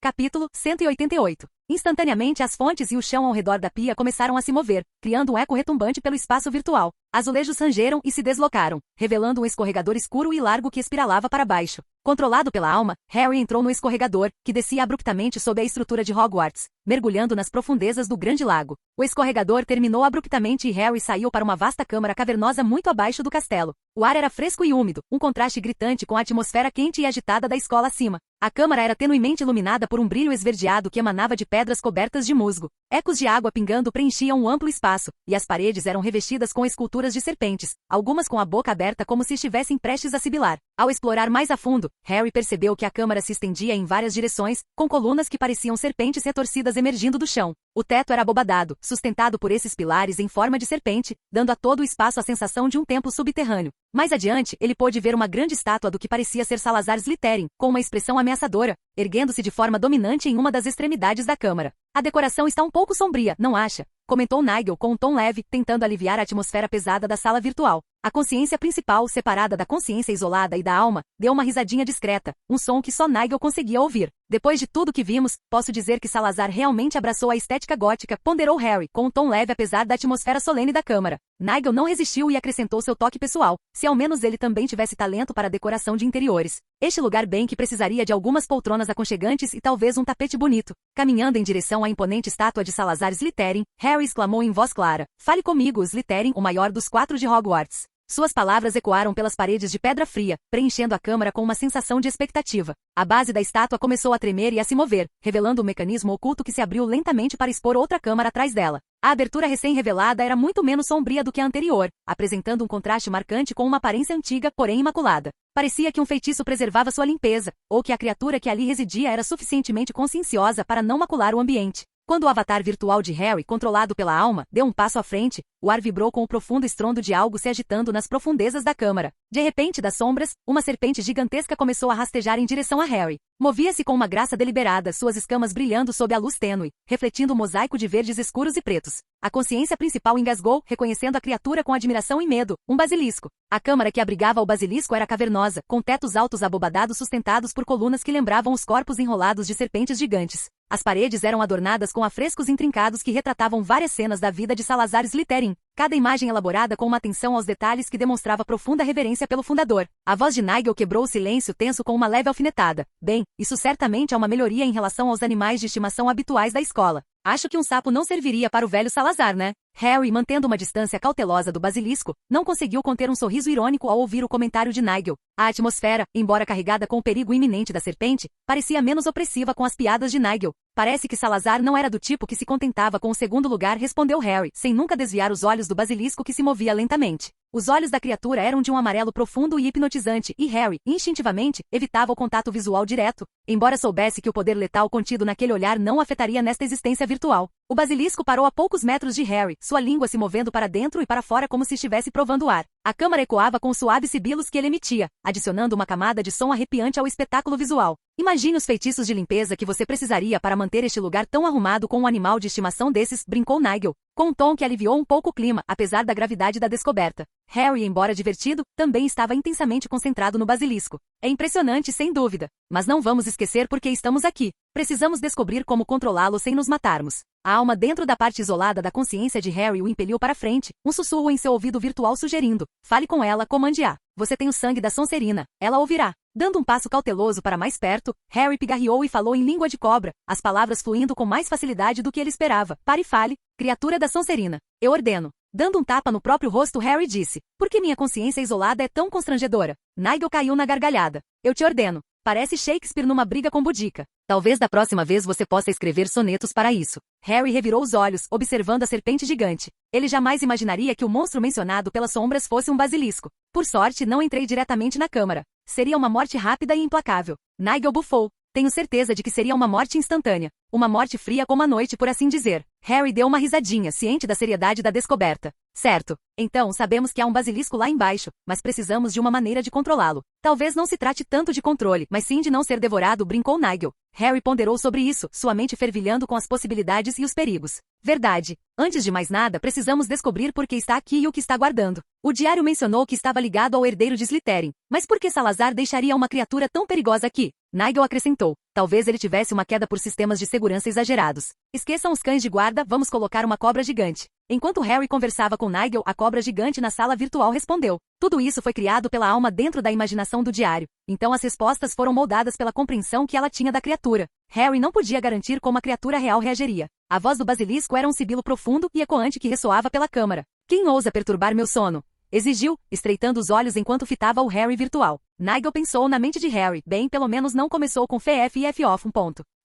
Capítulo 188. Instantaneamente as fontes e o chão ao redor da pia começaram a se mover, criando um eco retumbante pelo espaço virtual. Azulejos rangeram e se deslocaram, revelando um escorregador escuro e largo que espiralava para baixo. Controlado pela alma, Harry entrou no escorregador, que descia abruptamente sob a estrutura de Hogwarts, mergulhando nas profundezas do grande lago. O escorregador terminou abruptamente e Harry saiu para uma vasta câmara cavernosa muito abaixo do castelo. O ar era fresco e úmido, um contraste gritante com a atmosfera quente e agitada da escola acima. A câmara era tenuemente iluminada por um brilho esverdeado que emanava de pedras cobertas de musgo. Ecos de água pingando preenchiam um amplo espaço, e as paredes eram revestidas com esculturas de serpentes, algumas com a boca aberta como se estivessem prestes a sibilar. Ao explorar mais a fundo, Harry percebeu que a câmara se estendia em várias direções, com colunas que pareciam serpentes retorcidas emergindo do chão. O teto era abobadado, sustentado por esses pilares em forma de serpente, dando a todo o espaço a sensação de um templo subterrâneo. Mais adiante, ele pôde ver uma grande estátua do que parecia ser Salazar Slytherin, com uma expressão ameaçadora, erguendo-se de forma dominante em uma das extremidades da câmara. A decoração está um pouco sombria, não acha? Comentou Nigel com um tom leve, tentando aliviar a atmosfera pesada da sala virtual. A consciência principal, separada da consciência isolada e da alma, deu uma risadinha discreta, um som que só Nigel conseguia ouvir. Depois de tudo que vimos, posso dizer que Salazar realmente abraçou a estética gótica, ponderou Harry, com um tom leve apesar da atmosfera solene da câmara. Nigel não resistiu e acrescentou seu toque pessoal, se ao menos ele também tivesse talento para a decoração de interiores. Este lugar bem que precisaria de algumas poltronas aconchegantes e talvez um tapete bonito. Caminhando em direção à imponente estátua de Salazar Slytherin, Harry exclamou em voz clara: "Fale comigo, Slytherin, o maior dos 4 de Hogwarts." Suas palavras ecoaram pelas paredes de pedra fria, preenchendo a câmara com uma sensação de expectativa. A base da estátua começou a tremer e a se mover, revelando um mecanismo oculto que se abriu lentamente para expor outra câmara atrás dela. A abertura recém-revelada era muito menos sombria do que a anterior, apresentando um contraste marcante com uma aparência antiga, porém imaculada. Parecia que um feitiço preservava sua limpeza, ou que a criatura que ali residia era suficientemente conscienciosa para não macular o ambiente. Quando o avatar virtual de Harry, controlado pela alma, deu um passo à frente, o ar vibrou com o profundo estrondo de algo se agitando nas profundezas da câmara. De repente, das sombras, uma serpente gigantesca começou a rastejar em direção a Harry. Movia-se com uma graça deliberada, suas escamas brilhando sob a luz tênue, refletindo um mosaico de verdes escuros e pretos. A consciência principal engasgou, reconhecendo a criatura com admiração e medo, um basilisco. A câmara que abrigava o basilisco era cavernosa, com tetos altos abobadados sustentados por colunas que lembravam os corpos enrolados de serpentes gigantes. As paredes eram adornadas com afrescos intrincados que retratavam várias cenas da vida de Salazar Slytherin, cada imagem elaborada com uma atenção aos detalhes que demonstrava profunda reverência pelo fundador. A voz de Nigel quebrou o silêncio tenso com uma leve alfinetada. Bem, isso certamente é uma melhoria em relação aos animais de estimação habituais da escola. Acho que um sapo não serviria para o velho Salazar, né? Harry, mantendo uma distância cautelosa do basilisco, não conseguiu conter um sorriso irônico ao ouvir o comentário de Nigel. A atmosfera, embora carregada com o perigo iminente da serpente, parecia menos opressiva com as piadas de Nigel. Parece que Salazar não era do tipo que se contentava com o segundo lugar, respondeu Harry, sem nunca desviar os olhos do basilisco que se movia lentamente. Os olhos da criatura eram de um amarelo profundo e hipnotizante, e Harry, instintivamente, evitava o contato visual direto, embora soubesse que o poder letal contido naquele olhar não afetaria nesta existência virtual. O basilisco parou a poucos metros de Harry, sua língua se movendo para dentro e para fora como se estivesse provando o ar. A câmara ecoava com os suaves sibilos que ele emitia, adicionando uma camada de som arrepiante ao espetáculo visual. Imagine os feitiços de limpeza que você precisaria para manter este lugar tão arrumado com um animal de estimação desses, brincou Nigel, com um tom que aliviou um pouco o clima, apesar da gravidade da descoberta. Harry, embora divertido, também estava intensamente concentrado no basilisco. É impressionante, sem dúvida. Mas não vamos esquecer por que estamos aqui. Precisamos descobrir como controlá-lo sem nos matarmos. A alma dentro da parte isolada da consciência de Harry o impeliu para frente, um sussurro em seu ouvido virtual sugerindo: fale com ela, comande-a. Você tem o sangue da Sonserina. Ela ouvirá. Dando um passo cauteloso para mais perto, Harry pigarreou e falou em língua de cobra, as palavras fluindo com mais facilidade do que ele esperava. Pare e fale, criatura da Sonserina. Eu ordeno. Dando um tapa no próprio rosto, Harry disse: por que minha consciência isolada é tão constrangedora? Nigel caiu na gargalhada. Eu te ordeno. Parece Shakespeare numa briga com Boudica. Talvez da próxima vez você possa escrever sonetos para isso. Harry revirou os olhos, observando a serpente gigante. Ele jamais imaginaria que o monstro mencionado pelas sombras fosse um basilisco. Por sorte, não entrei diretamente na câmara. Seria uma morte rápida e implacável. Nigel bufou. Tenho certeza de que seria uma morte instantânea. Uma morte fria como a noite, por assim dizer. Harry deu uma risadinha, ciente da seriedade da descoberta. Certo. Então, sabemos que há um basilisco lá embaixo, mas precisamos de uma maneira de controlá-lo. Talvez não se trate tanto de controle, mas sim de não ser devorado, brincou Nigel. Harry ponderou sobre isso, sua mente fervilhando com as possibilidades e os perigos. Verdade. Antes de mais nada, precisamos descobrir por que está aqui e o que está guardando. O diário mencionou que estava ligado ao herdeiro de Slytherin. Mas por que Salazar deixaria uma criatura tão perigosa aqui? Nigel acrescentou. Talvez ele tivesse uma queda por sistemas de segurança exagerados. Esqueçam os cães de guarda, vamos colocar uma cobra gigante. Enquanto Harry conversava com Nigel, a cobra gigante na sala virtual respondeu. Tudo isso foi criado pela alma dentro da imaginação do diário. Então as respostas foram moldadas pela compreensão que ela tinha da criatura. Harry não podia garantir como a criatura real reagiria. A voz do basilisco era um sibilo profundo e ecoante que ressoava pela câmara. Quem ousa perturbar meu sono? Exigiu, estreitando os olhos enquanto fitava o Harry virtual. Nigel pensou na mente de Harry. Bem, pelo menos não começou com FF e F-off.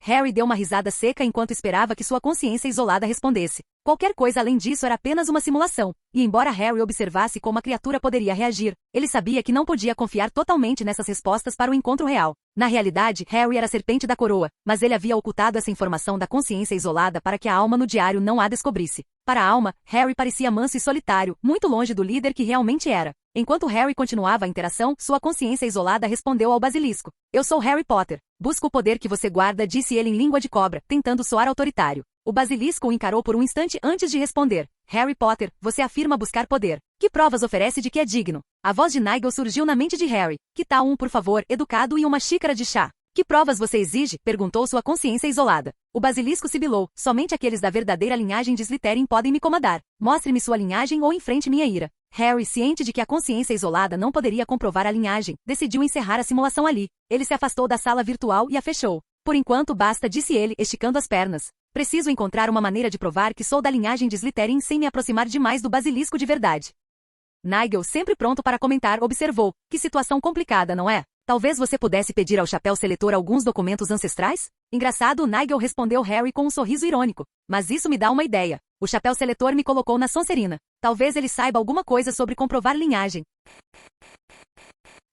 Harry deu uma risada seca enquanto esperava que sua consciência isolada respondesse. Qualquer coisa além disso era apenas uma simulação. E embora Harry observasse como a criatura poderia reagir, ele sabia que não podia confiar totalmente nessas respostas para o encontro real. Na realidade, Harry era a serpente da coroa, mas ele havia ocultado essa informação da consciência isolada para que a alma no diário não a descobrisse. Para a alma, Harry parecia manso e solitário, muito longe do líder que realmente era. Enquanto Harry continuava a interação, sua consciência isolada respondeu ao basilisco. Eu sou Harry Potter. Busco o poder que você guarda, disse ele em língua de cobra, tentando soar autoritário. O basilisco o encarou por um instante antes de responder. Harry Potter, você afirma buscar poder. Que provas oferece de que é digno? A voz de Nigel surgiu na mente de Harry. Que tal por favor, educado e uma xícara de chá? Que provas você exige? Perguntou sua consciência isolada. O basilisco sibilou. Somente aqueles da verdadeira linhagem de Slytherin podem me comandar. Mostre-me sua linhagem ou enfrente minha ira. Harry, ciente de que a consciência isolada não poderia comprovar a linhagem, decidiu encerrar a simulação ali. Ele se afastou da sala virtual e a fechou. Por enquanto basta, disse ele, esticando as pernas. Preciso encontrar uma maneira de provar que sou da linhagem de Slytherin sem me aproximar demais do basilisco de verdade. Nigel, sempre pronto para comentar, observou. Que situação complicada, não é? Talvez você pudesse pedir ao chapéu seletor alguns documentos ancestrais? Engraçado, Nigel respondeu Harry com um sorriso irônico. Mas isso me dá uma ideia. O chapéu seletor me colocou na Sonserina. Talvez ele saiba alguma coisa sobre comprovar linhagem.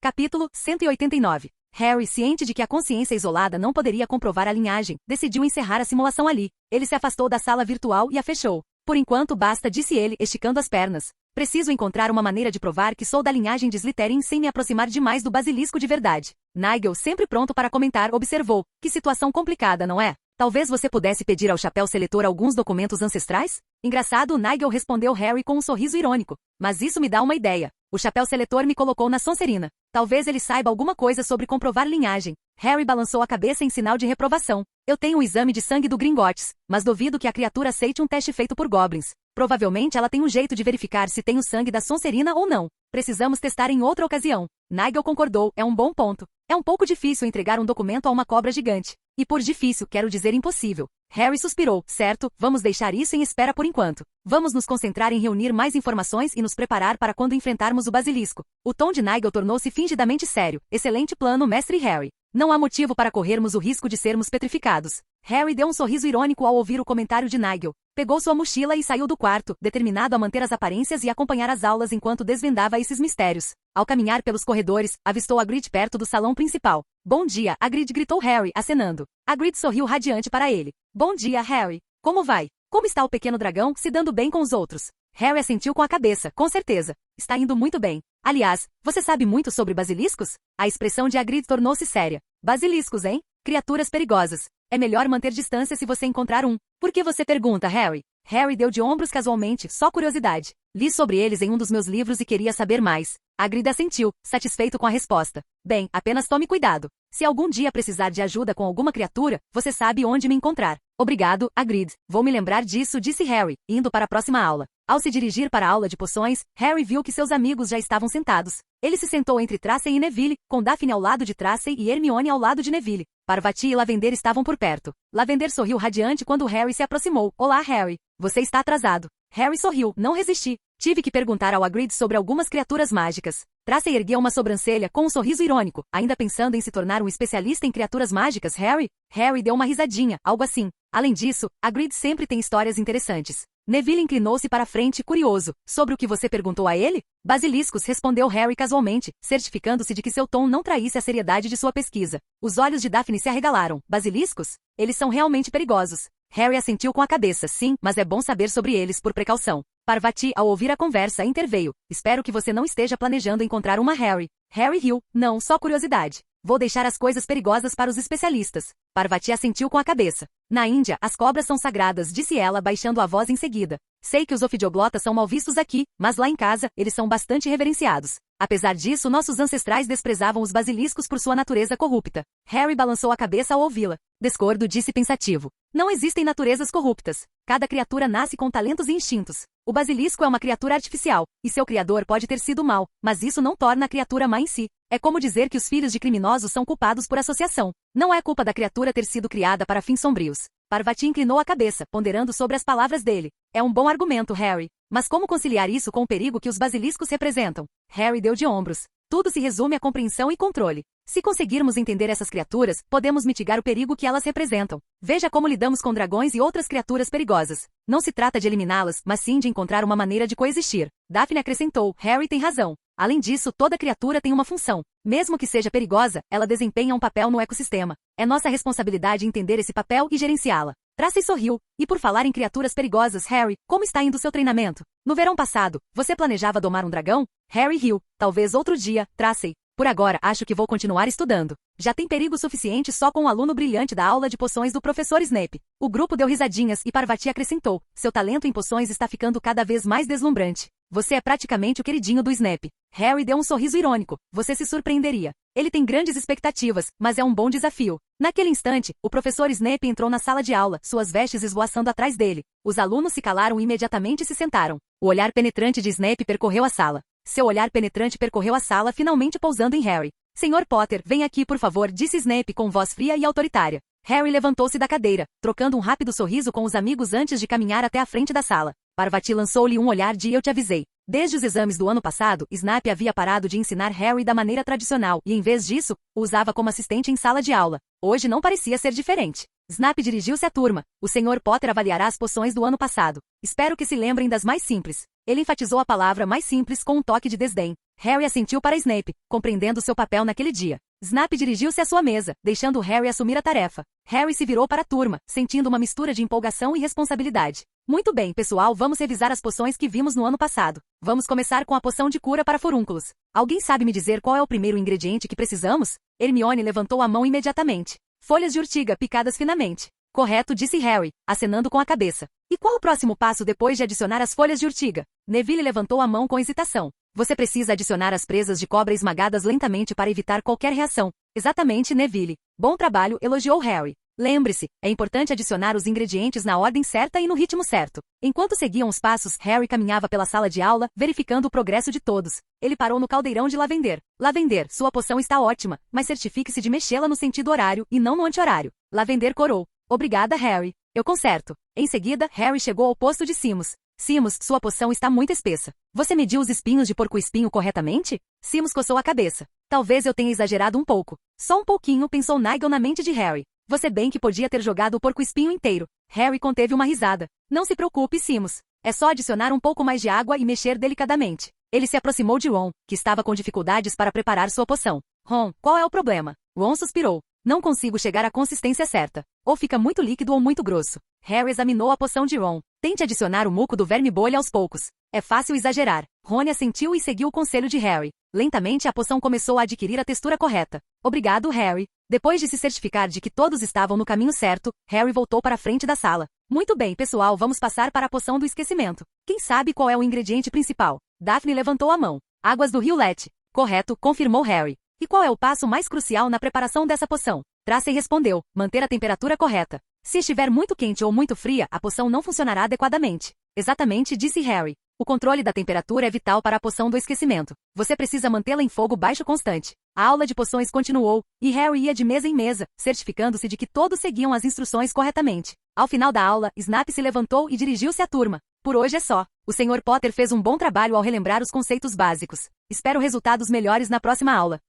Capítulo 189. Harry, ciente de que a consciência isolada não poderia comprovar a linhagem, decidiu encerrar a simulação ali. Ele se afastou da sala virtual e a fechou. Por enquanto basta, disse ele, esticando as pernas. Preciso encontrar uma maneira de provar que sou da linhagem de Slytherin sem me aproximar demais do basilisco de verdade. Nigel, sempre pronto para comentar, observou. Que situação complicada, não é? Talvez você pudesse pedir ao chapéu seletor alguns documentos ancestrais? Engraçado, Nigel, respondeu Harry com um sorriso irônico. Mas isso me dá uma ideia. O chapéu seletor me colocou na Sonserina. Talvez ele saiba alguma coisa sobre comprovar linhagem. Harry balançou a cabeça em sinal de reprovação. Eu tenho o exame de sangue do Gringotts, mas duvido que a criatura aceite um teste feito por goblins. Provavelmente ela tem um jeito de verificar se tem o sangue da Sonserina ou não. Precisamos testar em outra ocasião. Nigel concordou, é um bom ponto. É um pouco difícil entregar um documento a uma cobra gigante. E por difícil, quero dizer impossível. Harry suspirou. Certo, vamos deixar isso em espera por enquanto. Vamos nos concentrar em reunir mais informações e nos preparar para quando enfrentarmos o basilisco. O tom de Nigel tornou-se fingidamente sério. Excelente plano, mestre Harry. Não há motivo para corrermos o risco de sermos petrificados. Harry deu um sorriso irônico ao ouvir o comentário de Nigel. Pegou sua mochila e saiu do quarto, determinado a manter as aparências e acompanhar as aulas enquanto desvendava esses mistérios. Ao caminhar pelos corredores, avistou Hagrid perto do salão principal. Bom dia, Hagrid, gritou Harry, acenando. Hagrid sorriu radiante para ele. Bom dia, Harry. Como vai? Como está o pequeno dragão, se dando bem com os outros? Harry assentiu com a cabeça, com certeza. Está indo muito bem. Aliás, você sabe muito sobre basiliscos? A expressão de Hagrid tornou-se séria. Basiliscos, hein? Criaturas perigosas. É melhor manter distância se você encontrar um. Por que você pergunta, Harry? Harry deu de ombros casualmente, só curiosidade. Li sobre eles em um dos meus livros e queria saber mais. Hagrid assentiu, satisfeito com a resposta. Bem, apenas tome cuidado. Se algum dia precisar de ajuda com alguma criatura, você sabe onde me encontrar. Obrigado, Hagrid. Vou me lembrar disso, disse Harry, indo para a próxima aula. Ao se dirigir para a aula de poções, Harry viu que seus amigos já estavam sentados. Ele se sentou entre Tracey e Neville, com Daphne ao lado de Tracey e Hermione ao lado de Neville. Parvati e Lavender estavam por perto. Lavender sorriu radiante quando Harry se aproximou. Olá, Harry. Você está atrasado. Harry sorriu. Não resisti. Tive que perguntar ao Hagrid sobre algumas criaturas mágicas. Tracey ergueu uma sobrancelha com um sorriso irônico, ainda pensando em se tornar um especialista em criaturas mágicas, Harry? Harry deu uma risadinha, algo assim. Além disso, Hagrid sempre tem histórias interessantes. Neville inclinou-se para a frente, curioso. Sobre o que você perguntou a ele? Basiliscos, respondeu Harry casualmente, certificando-se de que seu tom não traísse a seriedade de sua pesquisa. Os olhos de Daphne se arregalaram. Basiliscos? Eles são realmente perigosos. Harry assentiu com a cabeça. Sim, mas é bom saber sobre eles por precaução. Parvati, ao ouvir a conversa, interveio. Espero que você não esteja planejando encontrar uma, Harry. Harry riu. Não, só curiosidade. Vou deixar as coisas perigosas para os especialistas. Parvati assentiu com a cabeça. Na Índia, as cobras são sagradas, disse ela, baixando a voz em seguida. Sei que os ofidioglotas são mal vistos aqui, mas lá em casa, eles são bastante reverenciados. Apesar disso, nossos ancestrais desprezavam os basiliscos por sua natureza corrupta. Harry balançou a cabeça ao ouvi-la. Discordo, disse pensativo. Não existem naturezas corruptas. Cada criatura nasce com talentos e instintos. O basilisco é uma criatura artificial, e seu criador pode ter sido mau, mas isso não torna a criatura má em si. É como dizer que os filhos de criminosos são culpados por associação. Não é culpa da criatura ter sido criada para fins sombrios. Parvati inclinou a cabeça, ponderando sobre as palavras dele. É um bom argumento, Harry. Mas como conciliar isso com o perigo que os basiliscos representam? Harry deu de ombros. Tudo se resume a compreensão e controle. Se conseguirmos entender essas criaturas, podemos mitigar o perigo que elas representam. Veja como lidamos com dragões e outras criaturas perigosas. Não se trata de eliminá-las, mas sim de encontrar uma maneira de coexistir. Daphne acrescentou, Harry tem razão. Além disso, toda criatura tem uma função. Mesmo que seja perigosa, ela desempenha um papel no ecossistema. É nossa responsabilidade entender esse papel e gerenciá-la. Tracey sorriu. E por falar em criaturas perigosas, Harry, como está indo seu treinamento? No verão passado, você planejava domar um dragão? Harry riu. Talvez outro dia, Tracey. Por agora, acho que vou continuar estudando. Já tem perigo suficiente só com o aluno brilhante da aula de poções do professor Snape. O grupo deu risadinhas e Parvati acrescentou. Seu talento em poções está ficando cada vez mais deslumbrante. Você é praticamente o queridinho do Snape. Harry deu um sorriso irônico. Você se surpreenderia. Ele tem grandes expectativas, mas é um bom desafio. Naquele instante, o professor Snape entrou na sala de aula, suas vestes esvoaçando atrás dele. Os alunos se calaram e imediatamente se sentaram. O olhar penetrante de Snape percorreu a sala. Seu olhar penetrante percorreu a sala, finalmente pousando em Harry. Senhor Potter, venha aqui por favor, disse Snape com voz fria e autoritária. Harry levantou-se da cadeira, trocando um rápido sorriso com os amigos antes de caminhar até a frente da sala. Parvati lançou-lhe um olhar de eu te avisei. Desde os exames do ano passado, Snape havia parado de ensinar Harry da maneira tradicional e, em vez disso, o usava como assistente em sala de aula. Hoje não parecia ser diferente. Snape dirigiu-se à turma. O Sr. Potter avaliará as poções do ano passado. Espero que se lembrem das mais simples. Ele enfatizou a palavra mais simples com um toque de desdém. Harry assentiu para Snape, compreendendo seu papel naquele dia. Snap dirigiu-se à sua mesa, deixando Harry assumir a tarefa. Harry se virou para a turma, sentindo uma mistura de empolgação e responsabilidade. Muito bem, pessoal, vamos revisar as poções que vimos no ano passado. Vamos começar com a poção de cura para furúnculos. Alguém sabe me dizer qual é o primeiro ingrediente que precisamos? Hermione levantou a mão imediatamente. Folhas de urtiga picadas finamente. Correto, disse Harry, acenando com a cabeça. E qual o próximo passo depois de adicionar as folhas de urtiga? Neville levantou a mão com hesitação. Você precisa adicionar as presas de cobra esmagadas lentamente para evitar qualquer reação. Exatamente, Neville. Bom trabalho, elogiou Harry. Lembre-se, é importante adicionar os ingredientes na ordem certa e no ritmo certo. Enquanto seguiam os passos, Harry caminhava pela sala de aula, verificando o progresso de todos. Ele parou no caldeirão de Lavender. Lavender, sua poção está ótima, mas certifique-se de mexê-la no sentido horário e não no anti-horário. Lavender corou. Obrigada, Harry. Eu conserto. Em seguida, Harry chegou ao posto de Simus. Simus, sua poção está muito espessa. Você mediu os espinhos de porco-espinho corretamente? Simus coçou a cabeça. Talvez eu tenha exagerado um pouco. Só um pouquinho, pensou Nigel na mente de Harry. Você bem que podia ter jogado o porco-espinho inteiro. Harry conteve uma risada. Não se preocupe, Simus. É só adicionar um pouco mais de água e mexer delicadamente. Ele se aproximou de Ron, que estava com dificuldades para preparar sua poção. Ron, qual é o problema? Ron suspirou. Não consigo chegar à consistência certa. Ou fica muito líquido ou muito grosso. Harry examinou a poção de Ron. Tente adicionar o muco do verme-bolha aos poucos. É fácil exagerar. Ron assentiu e seguiu o conselho de Harry. Lentamente a poção começou a adquirir a textura correta. Obrigado, Harry. Depois de se certificar de que todos estavam no caminho certo, Harry voltou para a frente da sala. Muito bem, pessoal, vamos passar para a poção do esquecimento. Quem sabe qual é o ingrediente principal? Daphne levantou a mão. Águas do rio Let. Correto, confirmou Harry. E qual é o passo mais crucial na preparação dessa poção? Tracy respondeu, manter a temperatura correta. Se estiver muito quente ou muito fria, a poção não funcionará adequadamente. Exatamente, disse Harry. O controle da temperatura é vital para a poção do esquecimento. Você precisa mantê-la em fogo baixo constante. A aula de poções continuou, e Harry ia de mesa em mesa, certificando-se de que todos seguiam as instruções corretamente. Ao final da aula, Snap se levantou e dirigiu-se à turma. Por hoje é só. O Sr. Potter fez um bom trabalho ao relembrar os conceitos básicos. Espero resultados melhores na próxima aula.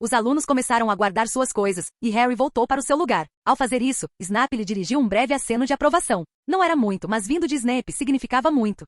Os alunos começaram a guardar suas coisas, e Harry voltou para o seu lugar. Ao fazer isso, Snap lhe dirigiu um breve aceno de aprovação. Não era muito, mas vindo de Snape significava muito.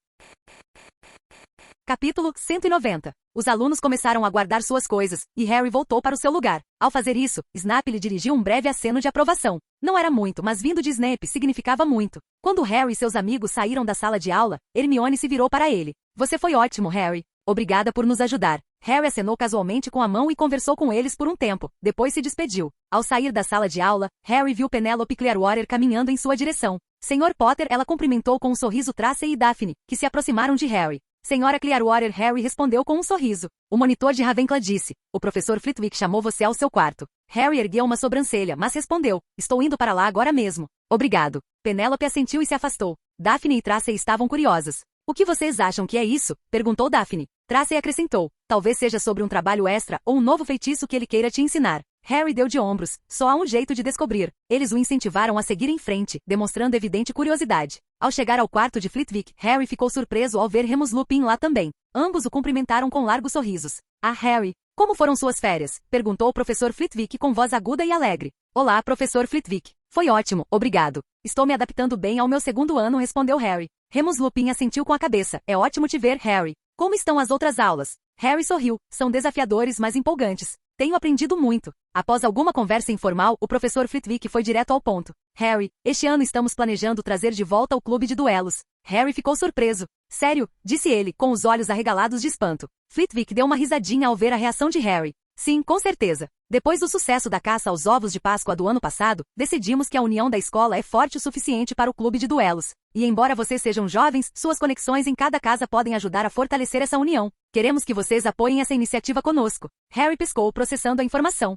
Capítulo 190. Os alunos começaram a guardar suas coisas, e Harry voltou para o seu lugar. Ao fazer isso, Snap lhe dirigiu um breve aceno de aprovação. Não era muito, mas vindo de Snape significava muito. Quando Harry e seus amigos saíram da sala de aula, Hermione se virou para ele. Você foi ótimo, Harry. Obrigada por nos ajudar. Harry acenou casualmente com a mão e conversou com eles por um tempo, depois se despediu. Ao sair da sala de aula, Harry viu Penelope Clearwater caminhando em sua direção. Sr. Potter, ela cumprimentou com um sorriso Tracy e Daphne, que se aproximaram de Harry. Senhora Clearwater, Harry respondeu com um sorriso. O monitor de Ravenclaw disse, o professor Flitwick chamou você ao seu quarto. Harry ergueu uma sobrancelha, mas respondeu, estou indo para lá agora mesmo. Obrigado. Penélope assentiu e se afastou. Daphne e Tracy estavam curiosas. O que vocês acham que é isso? Perguntou Daphne. Tracy acrescentou, talvez seja sobre um trabalho extra ou um novo feitiço que ele queira te ensinar. Harry deu de ombros, só há um jeito de descobrir. Eles o incentivaram a seguir em frente, demonstrando evidente curiosidade. Ao chegar ao quarto de Flitwick, Harry ficou surpreso ao ver Remus Lupin lá também. Ambos o cumprimentaram com largos sorrisos. Ah, Harry, como foram suas férias? Perguntou o professor Flitwick com voz aguda e alegre. Olá, professor Flitwick. Foi ótimo, obrigado. Estou me adaptando bem ao meu segundo ano, respondeu Harry. Remus Lupin assentiu com a cabeça. É ótimo te ver, Harry. Como estão as outras aulas? Harry sorriu. São desafiadores, mas empolgantes. Tenho aprendido muito. Após alguma conversa informal, o professor Flitwick foi direto ao ponto. Harry, este ano estamos planejando trazer de volta o clube de duelos. Harry ficou surpreso. Sério? Disse ele, com os olhos arregalados de espanto. Flitwick deu uma risadinha ao ver a reação de Harry. Sim, com certeza. Depois do sucesso da caça aos ovos de Páscoa do ano passado, decidimos que a união da escola é forte o suficiente para o clube de duelos. E embora vocês sejam jovens, suas conexões em cada casa podem ajudar a fortalecer essa união. Queremos que vocês apoiem essa iniciativa conosco. Harry piscou, processando a informação.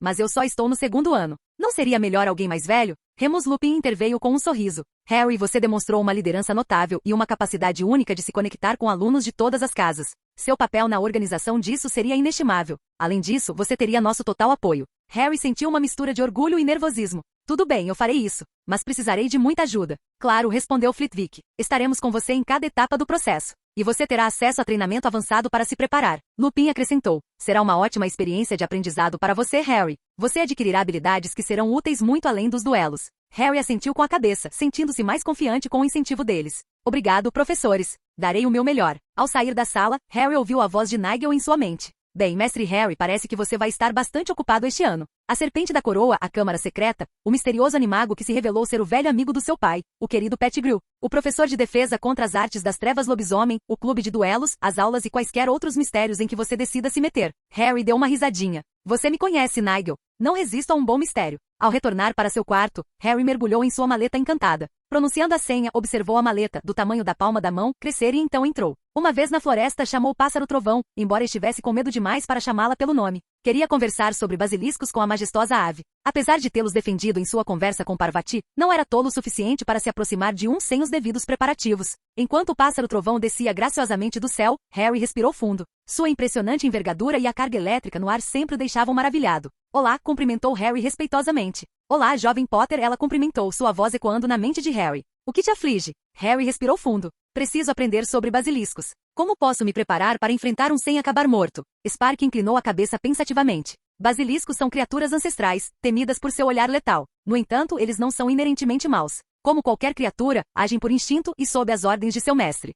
Mas eu só estou no segundo ano. Não seria melhor alguém mais velho? Remus Lupin interveio com um sorriso. Harry, você demonstrou uma liderança notável e uma capacidade única de se conectar com alunos de todas as casas. Seu papel na organização disso seria inestimável. Além disso, você teria nosso total apoio. Harry sentiu uma mistura de orgulho e nervosismo. Tudo bem, eu farei isso, mas precisarei de muita ajuda. Claro, respondeu Flitwick. Estaremos com você em cada etapa do processo. E você terá acesso a treinamento avançado para se preparar. Lupin acrescentou. Será uma ótima experiência de aprendizado para você, Harry. Você adquirirá habilidades que serão úteis muito além dos duelos. Harry assentiu com a cabeça, sentindo-se mais confiante com o incentivo deles. Obrigado, professores. Darei o meu melhor. Ao sair da sala, Harry ouviu a voz de Nigel em sua mente. Bem, Mestre Harry, parece que você vai estar bastante ocupado este ano. A Serpente da Coroa, a Câmara Secreta, o misterioso animago que se revelou ser o velho amigo do seu pai, o querido Pettigrew, o professor de defesa contra as artes das trevas lobisomem, o clube de duelos, as aulas e quaisquer outros mistérios em que você decida se meter. Harry deu uma risadinha. Você me conhece, Nigel. Não resisto a um bom mistério. Ao retornar para seu quarto, Harry mergulhou em sua maleta encantada. Pronunciando a senha, observou a maleta, do tamanho da palma da mão, crescer e então entrou. Uma vez na floresta, chamou o pássaro trovão, embora estivesse com medo demais para chamá-la pelo nome. Queria conversar sobre basiliscos com a majestosa ave. Apesar de tê-los defendido em sua conversa com Parvati, não era tolo o suficiente para se aproximar de um sem os devidos preparativos. Enquanto o pássaro trovão descia graciosamente do céu, Harry respirou fundo. Sua impressionante envergadura e a carga elétrica no ar sempre o deixavam maravilhado. Olá, cumprimentou Harry respeitosamente. Olá, jovem Potter, ela cumprimentou, sua voz ecoando na mente de Harry. O que te aflige? Harry respirou fundo. Preciso aprender sobre basiliscos. Como posso me preparar para enfrentar um sem acabar morto? Spark inclinou a cabeça pensativamente. Basiliscos são criaturas ancestrais, temidas por seu olhar letal. No entanto, eles não são inerentemente maus. Como qualquer criatura, agem por instinto e sob as ordens de seu mestre.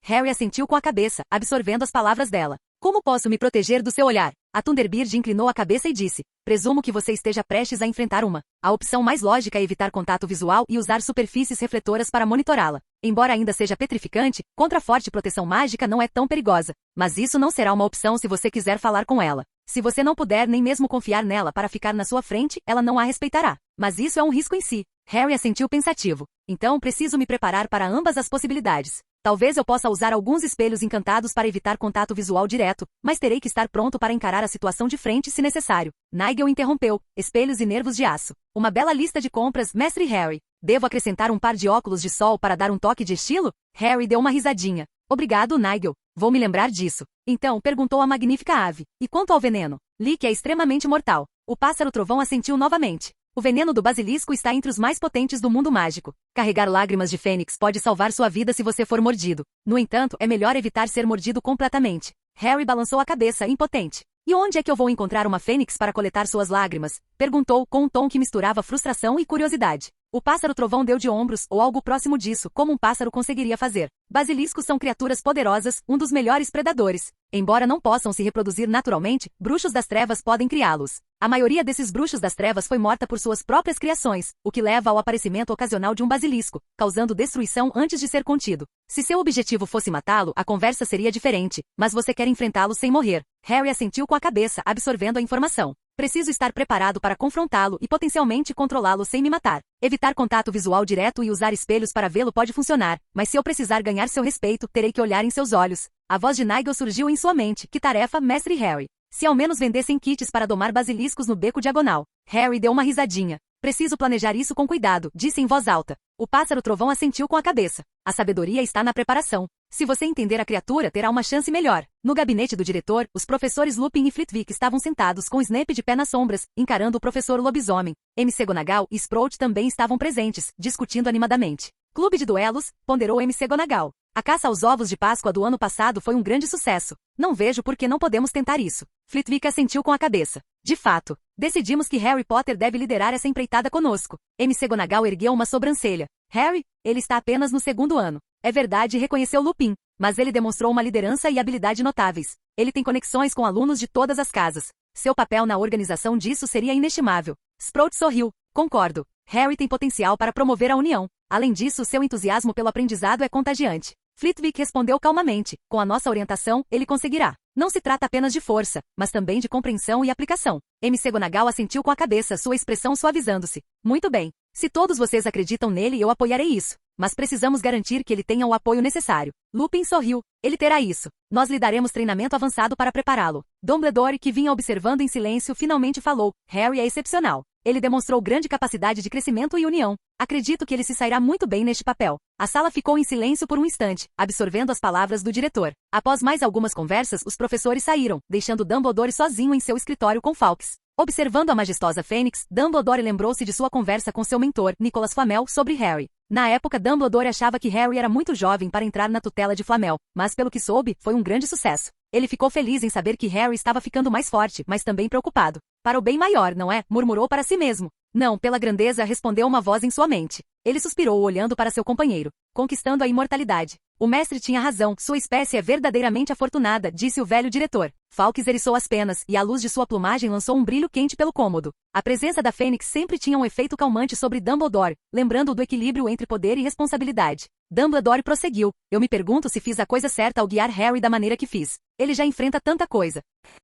Harry assentiu com a cabeça, absorvendo as palavras dela. Como posso me proteger do seu olhar? A Thunderbird inclinou a cabeça e disse, presumo que você esteja prestes a enfrentar uma. A opção mais lógica é evitar contato visual e usar superfícies refletoras para monitorá-la. Embora ainda seja petrificante, contra forte proteção mágica não é tão perigosa. Mas isso não será uma opção se você quiser falar com ela. Se você não puder nem mesmo confiar nela para ficar na sua frente, ela não a respeitará. Mas isso é um risco em si. Harry assentiu pensativo. Então preciso me preparar para ambas as possibilidades. Talvez eu possa usar alguns espelhos encantados para evitar contato visual direto, mas terei que estar pronto para encarar a situação de frente se necessário. Nigel interrompeu. Espelhos e nervos de aço. Uma bela lista de compras, Mestre Harry. Devo acrescentar um par de óculos de sol para dar um toque de estilo? Harry deu uma risadinha. Obrigado, Nigel. Vou me lembrar disso. Então, perguntou a magnífica ave. E quanto ao veneno? Li que é extremamente mortal. O pássaro trovão assentiu novamente. O veneno do basilisco está entre os mais potentes do mundo mágico. Carregar lágrimas de fênix pode salvar sua vida se você for mordido. No entanto, é melhor evitar ser mordido completamente. Harry balançou a cabeça, impotente. E onde é que eu vou encontrar uma fênix para coletar suas lágrimas? Perguntou, com um tom que misturava frustração e curiosidade. O pássaro trovão deu de ombros, ou algo próximo disso, como um pássaro conseguiria fazer. Basiliscos são criaturas poderosas, um dos melhores predadores. Embora não possam se reproduzir naturalmente, bruxos das trevas podem criá-los. A maioria desses bruxos das trevas foi morta por suas próprias criações, o que leva ao aparecimento ocasional de um basilisco, causando destruição antes de ser contido. Se seu objetivo fosse matá-lo, a conversa seria diferente, mas você quer enfrentá-lo sem morrer. Harry assentiu com a cabeça, absorvendo a informação. Preciso estar preparado para confrontá-lo e potencialmente controlá-lo sem me matar. Evitar contato visual direto e usar espelhos para vê-lo pode funcionar, mas se eu precisar ganhar seu respeito, terei que olhar em seus olhos. A voz de Nigel surgiu em sua mente. Que tarefa, Mestre Harry? Se ao menos vendessem kits para domar basiliscos no beco diagonal. Harry deu uma risadinha. Preciso planejar isso com cuidado, disse em voz alta. O pássaro trovão assentiu com a cabeça. A sabedoria está na preparação. Se você entender a criatura, terá uma chance melhor. No gabinete do diretor, os professores Lupin e Flitwick estavam sentados com Snape de pé nas sombras, encarando o professor lobisomem. McGonagall e Sprout também estavam presentes, discutindo animadamente. Clube de duelos, ponderou McGonagall. A caça aos ovos de Páscoa do ano passado foi um grande sucesso. Não vejo por que não podemos tentar isso. Flitwick assentiu com a cabeça. De fato, decidimos que Harry Potter deve liderar essa empreitada conosco. McGonagall ergueu uma sobrancelha. Harry, ele está apenas no segundo ano. É verdade, reconheceu Lupin, mas ele demonstrou uma liderança e habilidade notáveis. Ele tem conexões com alunos de todas as casas. Seu papel na organização disso seria inestimável. Sprout sorriu. Concordo. Harry tem potencial para promover a união. Além disso, seu entusiasmo pelo aprendizado é contagiante. Flitwick respondeu calmamente. Com a nossa orientação, ele conseguirá. Não se trata apenas de força, mas também de compreensão e aplicação. McGonagall assentiu com a cabeça, sua expressão suavizando-se. Muito bem. Se todos vocês acreditam nele, eu apoiarei isso. Mas precisamos garantir que ele tenha o apoio necessário. Lupin sorriu. Ele terá isso. Nós lhe daremos treinamento avançado para prepará-lo. Dumbledore, que vinha observando em silêncio, finalmente falou. Harry é excepcional. Ele demonstrou grande capacidade de crescimento e união. Acredito que ele se sairá muito bem neste papel. A sala ficou em silêncio por um instante, absorvendo as palavras do diretor. Após mais algumas conversas, os professores saíram, deixando Dumbledore sozinho em seu escritório com Fawkes. Observando a majestosa Fênix, Dumbledore lembrou-se de sua conversa com seu mentor, Nicholas Flamel, sobre Harry. Na época, Dumbledore achava que Harry era muito jovem para entrar na tutela de Flamel, mas pelo que soube, foi um grande sucesso. Ele ficou feliz em saber que Harry estava ficando mais forte, mas também preocupado. Para o bem maior, não é? Murmurou para si mesmo. Não, pela grandeza, respondeu uma voz em sua mente. Ele suspirou olhando para seu companheiro, conquistando a imortalidade. O mestre tinha razão, sua espécie é verdadeiramente afortunada, disse o velho diretor. Fawkes eriçou as penas, e a luz de sua plumagem lançou um brilho quente pelo cômodo. A presença da Fênix sempre tinha um efeito calmante sobre Dumbledore, lembrando-o do equilíbrio entre poder e responsabilidade. Dumbledore prosseguiu, eu me pergunto se fiz a coisa certa ao guiar Harry da maneira que fiz. Ele já enfrenta tanta coisa.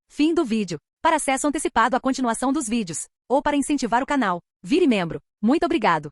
Fim do vídeo. Para acesso antecipado à continuação dos vídeos, ou para incentivar o canal, vire membro. Muito obrigado.